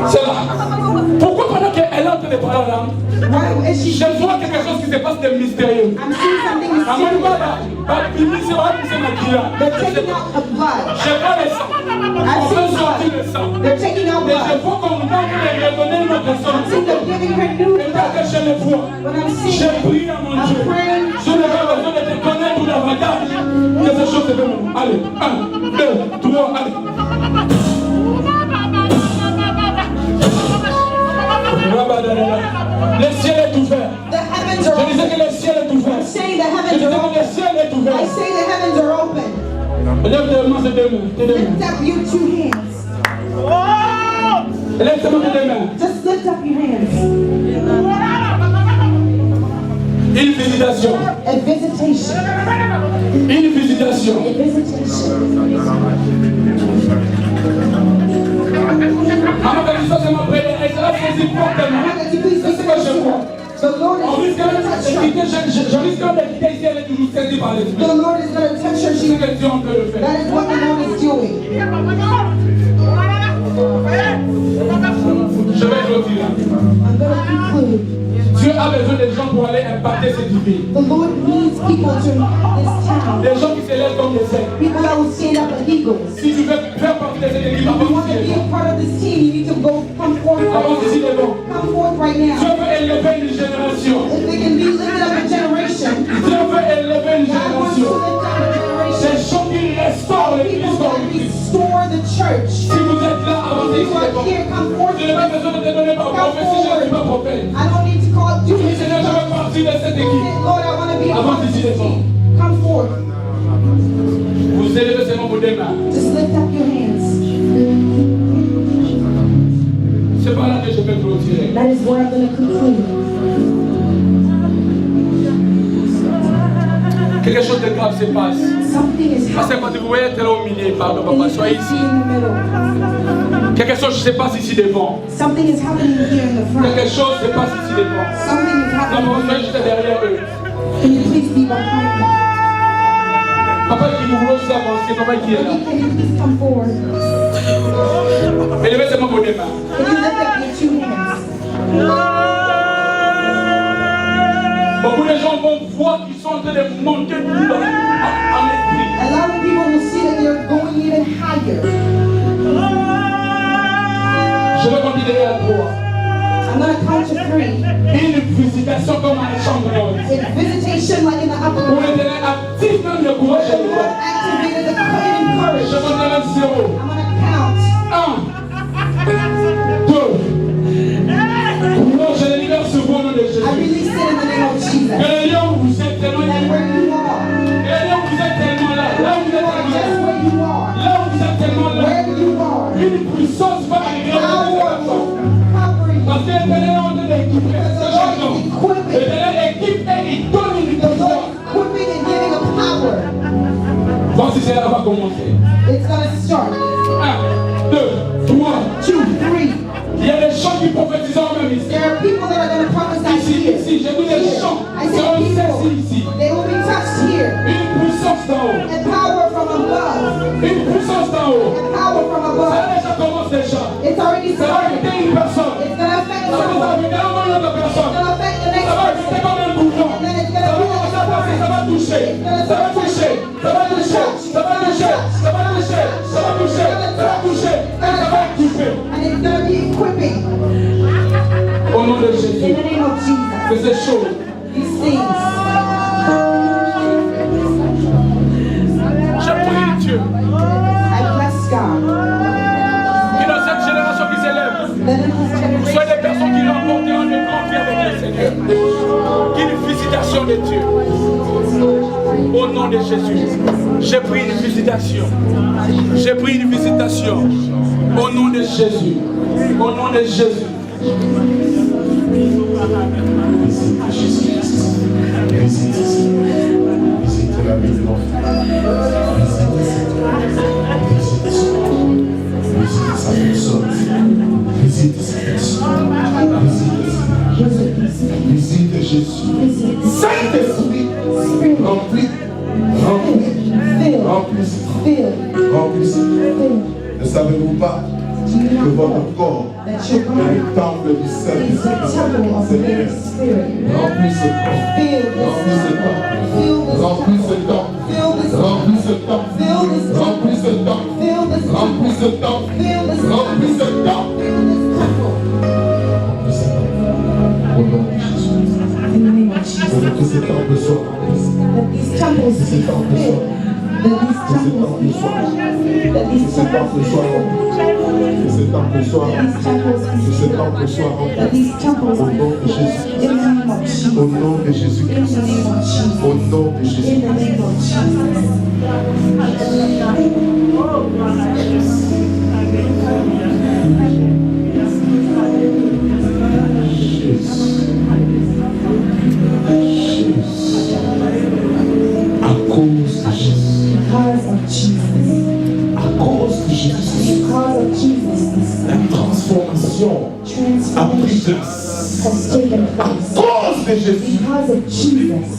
C'est là. Pourquoi pendant qu'elle est en train de parler en langue, Why is she? je vois quelque chose qui se passe de mystérieux. I'm seeing something À mon niveau, mysterious. They're taking out the blood. je vois le sang. On veut sortir le sang. They're taking out Mais je blood. vois qu'on tente de redonner notre I'm sang. seeing them giving her new Et tant que blood. je le vois, When I'm seeing je it, prie à mon I'm Dieu. praying. Je n'ai pas besoin de te connaître davantage que ces choses se font. Allez, 1, 2, 3, allez. Le ciel est ouvert. The heavens Je are disais open. que le ciel est ouvert. I'm saying the Je heavens disais are que le open. ciel est ouvert. I say the heavens are open. Lève tes mains, tes deux mains. Lift up your two hands. Lève tes mains, tes mains. Just lift up your hands. Une visitation. A visitation. Une visitation. A visitation. C'est ma prière. Elle sera saisie fortement. C'est ce que je vois. The Lord is going to touch her. Je risque de quitter ici, elle est toujours saisie par l'esprit. The Lord is going to touch her. C'est ce que Dieu est en train de faire. That is what the Lord is doing. Je vais clôturer. I'm going to conclude. Dieu a besoin de gens pour aller impacter cette vie. The Lord needs people to this town. Des gens qui se lèvent comme des aigles. People that will stand up as eagles. Si tu veux faire partie de cette équipe, If you want to be a part of this team, you need to come forth right avance ici now. devant. Come forth right Dieu now. veut élever une génération. If they can be lifted up a generation, Dieu veut élever une God wants to génération. lift up a generation. Des gens qui restaurent l'église People comme that l'église. restore the church. Si vous êtes là, avancez If ici you are devant. here, come forth. Je n'ai pas besoin de te donner par prophète si je ne suis pas prophète. I don't need to call you. Mais Seigneur, je veux partie de cette équipe. Lord, I want to be a Avance part of ici this devant. team. Come forth. Vous élevez seulement vos deux mains. Just lift up your hands. C'est par là que je vais clôturer. That is where I'm going to conclude. Quelque chose de grave se passe. Something is Parce que happening. quand vous voyez être là au milieu, pardon, And papa, you soyez can ici. see in the middle. Quelque chose se passe ici devant. Something is happening here in the front. Quelque chose se passe ici devant. Something is Non, happening. mais soyez juste derrière eux. Can you please be behind me? Papa qui vous voulez avancer, papa qui est là. Can you please come forward? Élevez seulement vos deux mains. Can you lift up your two hands? Beaucoup de gens vont voir qu'ils sont en train de monter plus bas en esprit. A lot of people will see that they're going even higher. Je vais continuer à 3. I'm going to count to 3. Une visitation comme à la chambre haute. It's visitation like in the upper Pour room. les donner actif même le courage et le droit. Activated the cutting courage. Je vais donner 0. I'm going to count. 1, 2. Non, je les libère sur vous au nom de Jésus. I release it in the name of Jesus. Que les lions vous êtes tellement And libres. where you are. Que les lions vous êtes tellement là. Là où vous You êtes are just tellement where you are. là. Là où vous êtes tellement là. Where you are. Une puissance va arriver dans cette personne. Covering you. Parce que l'éternel est en train d'équiper ce changement. Equipping. L'éternel équipe et il donne une The puissance. Lord is equipping and giving a power. Voici cela va commencer. It's going to start. 1, 2, 3. 2, 3. Il y a des chants qui prophétisent en même ici. There are people that are going to prophesy Ici, here. ici, j'ai vu des chants. I C'est said un people. ceci ici. They will be touched here. Une puissance d'en haut. And power from above. Une puissance d'en haut. And power from Ça above. déjà commence déjà. It's already Ça va started. affecter une personne. It's going to affect Ça va someone. affecter un nombre de It's personnes. going to affect the next Ça va person. affecter comme un bouton. And then it's Ça going va to be commencer like à passer. Ça va toucher. Ça va toucher. Ça va toucher. Ça va toucher. Ça va toucher. Ça va toucher. Ça va toucher. Et ça va équiper. and it's going to be equipping. Au nom de In Jésus. the name of Jesus. Que ces choses. These things. Je prie Dieu. I bless God. Que dans cette génération qui s'élève, That in this generation, soyez des personnes qui remportent un de grands vie avec le Seigneur. Qu'une visitation de Dieu. Au nom de Jésus. J'ai pris une visitation. J'ai pris une visitation. Au nom de Jésus. Au nom de Jésus. Visite la maison. Visite sa personne. Visite sa personne. Visite Jésus. Saint-Esprit. Remplis. Remplis. Ne savez-vous pas que votre corps est le temple du Saint-Esprit? Remplis ce corps. Remplis ce temple. Remplis ce temple. Remplis ce temple. Remplis ce temple. Remplis ce temple. Remplis ce temple. Au nom de Jésus. Pour que ce temple soit rempli. that these temples be filled. That these temples be filled. That these temples be filled. Que ce temple soit That these temples be Que ce filled. temple soit rempli. That these temples Au be nom de filled. Jésus. In the name of Jesus. Au nom de In Jésus-Christ. the name of Jesus. Au nom de In the Jésus-Christ. name of Jesus. Because of Jesus. À cause de Jésus. Because of Jesus. La transformation a pris place. Has taken À place. cause de Jésus. Because of Jesus.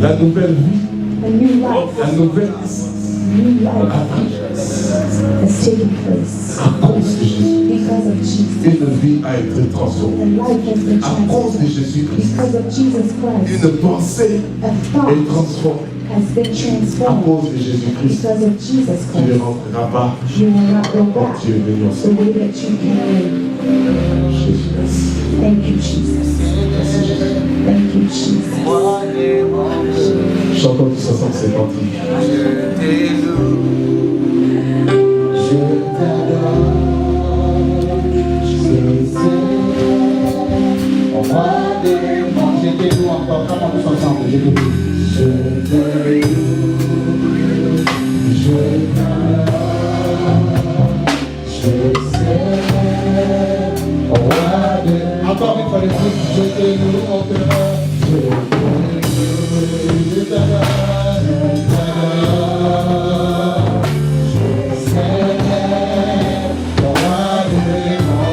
La nouvelle vie. A new life. La nouvelle New life a pris place. has taken place. À cause de Jésus. Because of Jesus. Une vie a été transformée. A life has been À cause de transformed. Jésus-Christ. Because of Jesus Christ. Une pensée A est thought transformée. has been À transformed. cause de Jésus-Christ. Because of Jesus Tu ne Christ. rentreras pas You will not go comme back tu es venu en ce the way that you came. Jésus, merci. Thank you, Jesus. Thank you, Jesus. Chantons tous ensemble ces cantiques. Je t'adore, Jésus. On va manger nous encore, comment tous ensemble, je te prie. Je t'adore, je t'adore, je sais. Encore une fois, les trucs, je te loue mon cœur. Je t'adore, je sais. On va donner mon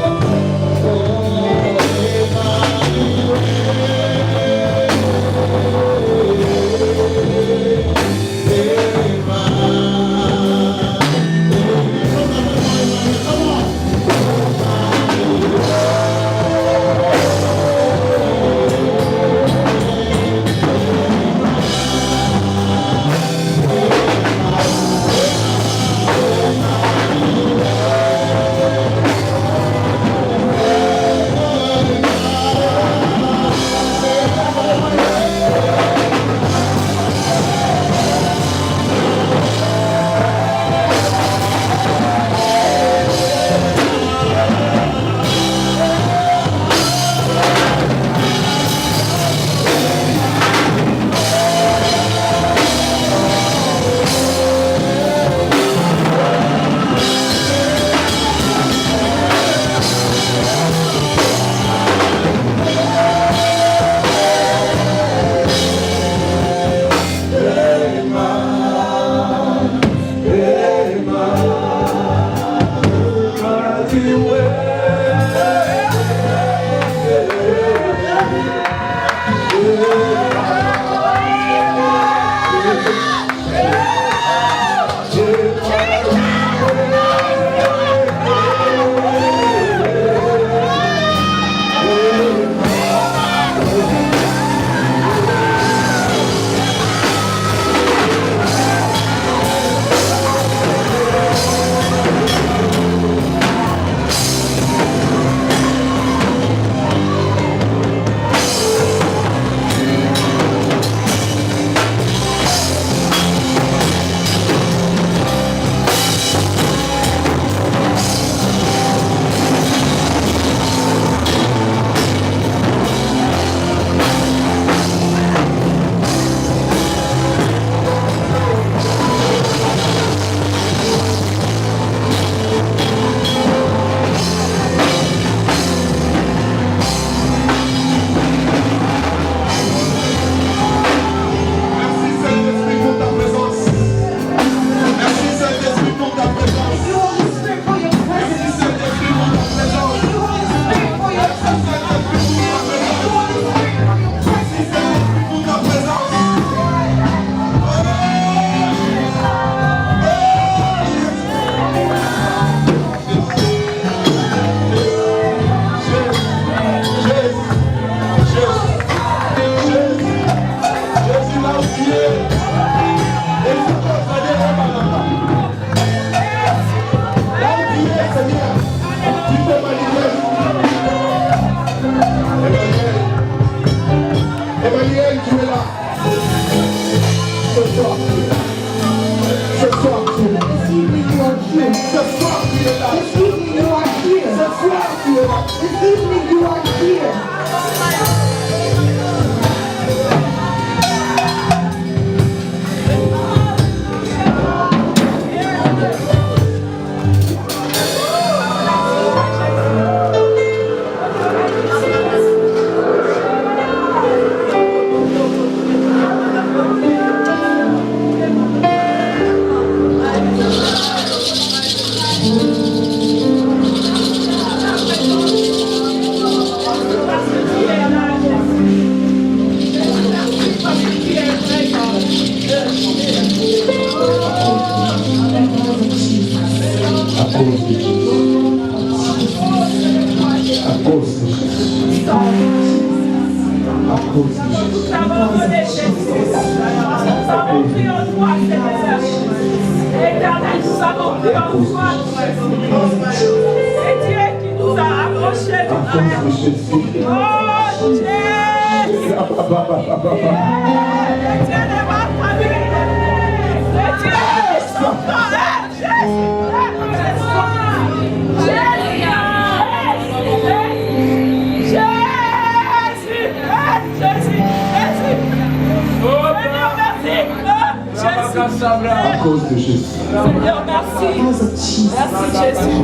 À cause de Jésus. Seigneur, merci. Merci Jésus.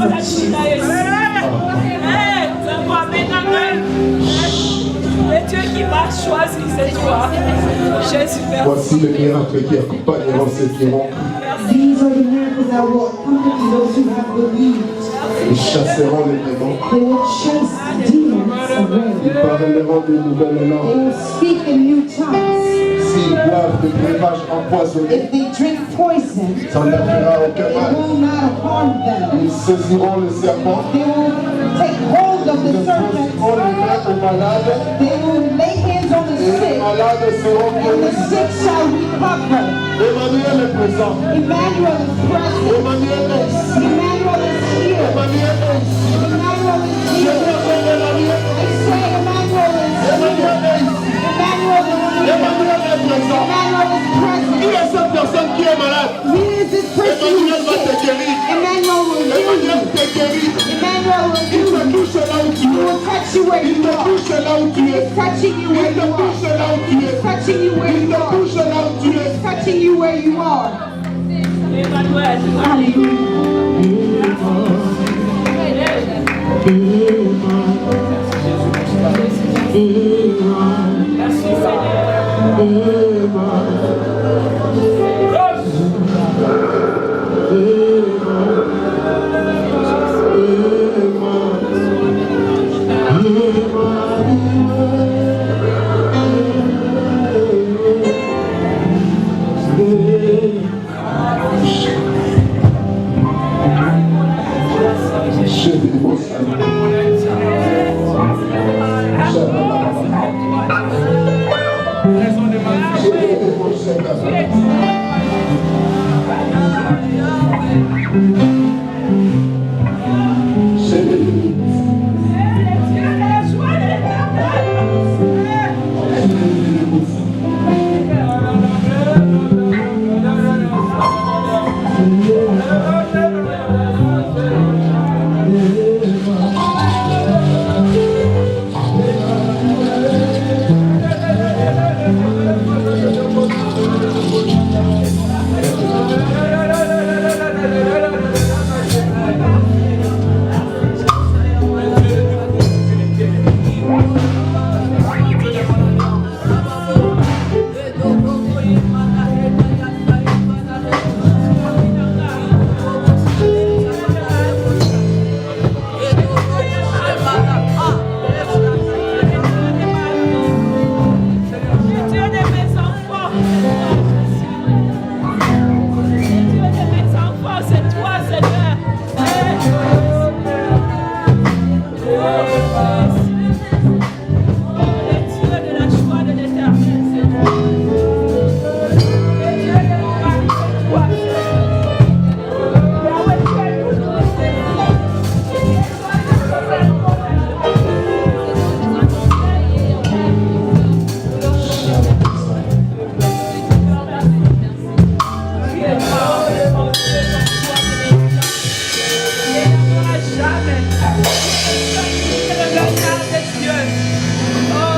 Merci le Dieu qui m'a choisi, c'est toi. Jésus, merci. Voici le miracle qui accompagneront ceux qui vont. These are the miracles that will accompany those who have believed. Ils chasseront les démons. They will chase demons away. Ils parleront de nouvelles They langues. will speak in new tongues. S'ils boivent de breuvage empoisonné, If they drink poison, ça ne leur fera aucun it mal. will not harm them. Ils saisiront le serpent. They will take hold of Ils the serpent. imposeront les mains aux malades. They will lay hands on the Et les sick, malades seront and the guéris. sick shall recover. Emmanuel est présent. Emmanuel is present. Emmanuel est ici. Emmanuel is here. Emmanuel est ici. Emmanuel is Je here. veux que Emmanuel I say Emmanuel is here. Emmanuel est ici. Emmanuel is here. Emmanuel est présent. Emmanuel is present. Qui est cette personne qui est malade? Who is this person who Emmanuel is va te sick? guérir. Emmanuel will heal Emmanuel you. te guérit. Emmanuel will Il heal te you. touche là où tu He es. will touch you where Il you te are. touche là où tu es. He's touching you where Il te you are. touche là où tu es. He's touching you where Il you te are. touche là où tu es. He's touching you where you are. Emmanuel. Hallelujah. Merci Seigneur.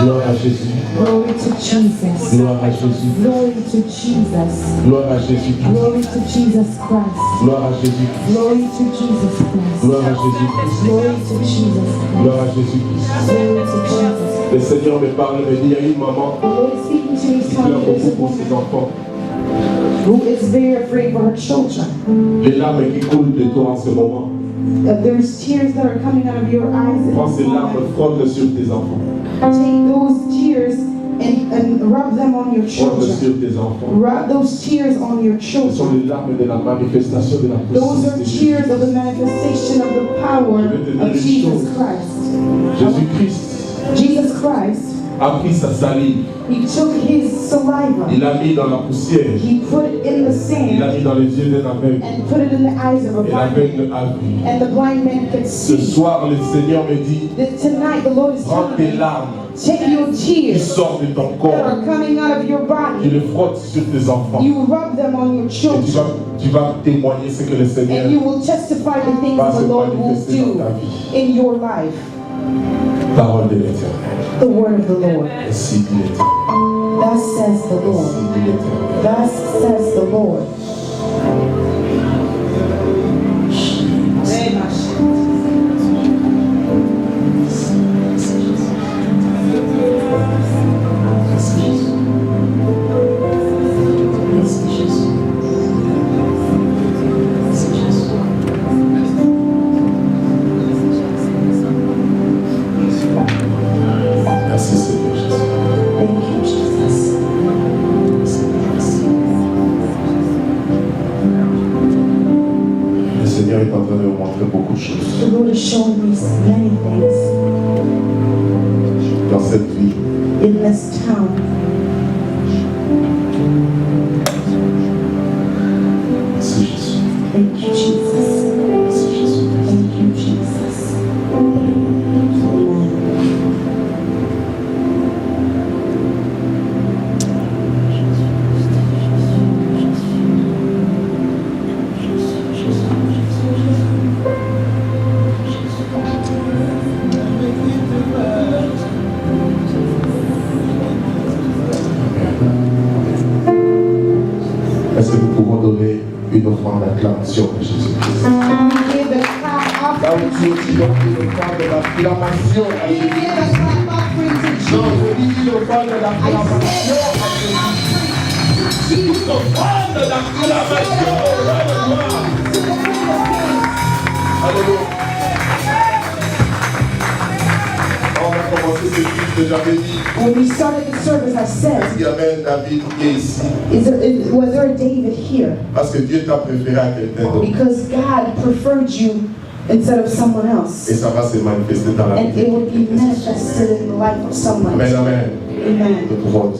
Gloire à Jésus. Glory to Jesus. Gloire à Jésus. Glory to Jesus. Gloire à Jésus. Glory to Jesus Christ. Gloire à Jésus. Glory to Jesus Christ. Gloire à Jésus. Glory to Jesus Christ. Gloire à Jésus. Glory to Jesus. Le Seigneur me parle, me dit, il y a une maman The Lord is speaking to me, qui telling pleure me there's beaucoup a pour ses woman enfants. who is very afraid for her children. Les larmes qui coulent de toi en ce moment. There's tears that are coming out of your eyes. Prends ces larmes, frotte sur tes enfants. Take those tears and rub them on your Porte sur children. tes enfants. Rub those tears on your Ce sont children. les larmes de la manifestation de la Those puissance are de Jésus. tears of the manifestation of the power of Jesus Christ. Jesus Christ, a pris sa salive. he took his saliva. Il l'a mis dans la poussière. He put it in the Il l'a sand mis dans les yeux d'un aveugle. and put it in the eyes of a Et blind man. l'aveugle a vu. And the blind man could Ce see. soir, le Seigneur me dit, That tonight the Lord is prends telling tes me, larmes take your qui tears sortent de ton that corps. are coming out of your Tu body. les frottes sur tes enfants. You rub them on your Et children. tu vas témoigner ce que le Seigneur And you will testify the things va se the Lord will manifester dans ta do vie. in your life. Parole de l'Éternel. The word of the Lord. Ainsi dit l'Éternel. Thus says the Lord. Ainsi dit l'Éternel. Thus says the Lord. Merci Seigneur Jésus. Thank you, Jesus. Le Seigneur est en train de me montrer beaucoup de choses The Lord is showing me many things dans cette vie. in this town. Merci Jésus. Thank you, Jesus. Merci Jésus. Thank you, Jesus. Amen. Est-ce que nous pouvons donner une offrande d'acclamation à Jésus-Christ? And we give a clap Là où offering. tu es, tu donnes une offrande d'acclamation à We give Jésus. a clap offering to Non, Jesus. je dis une offrande I d'acclamation said à a Jésus. clap offering to Jesus. Une offrande d'acclamation. Alléluia. On va commencer ce culte que j'avais dit. When we started the service, I said, Il y avait un David qui est ici. was there a David here? Parce que Dieu t'a préféré à quelqu'un d'autre. Because God preferred you instead of someone Et else. ça va se manifester dans la And vie. it will be manifested in the life of someone. Amen, amen. Amen. Nous pouvons nous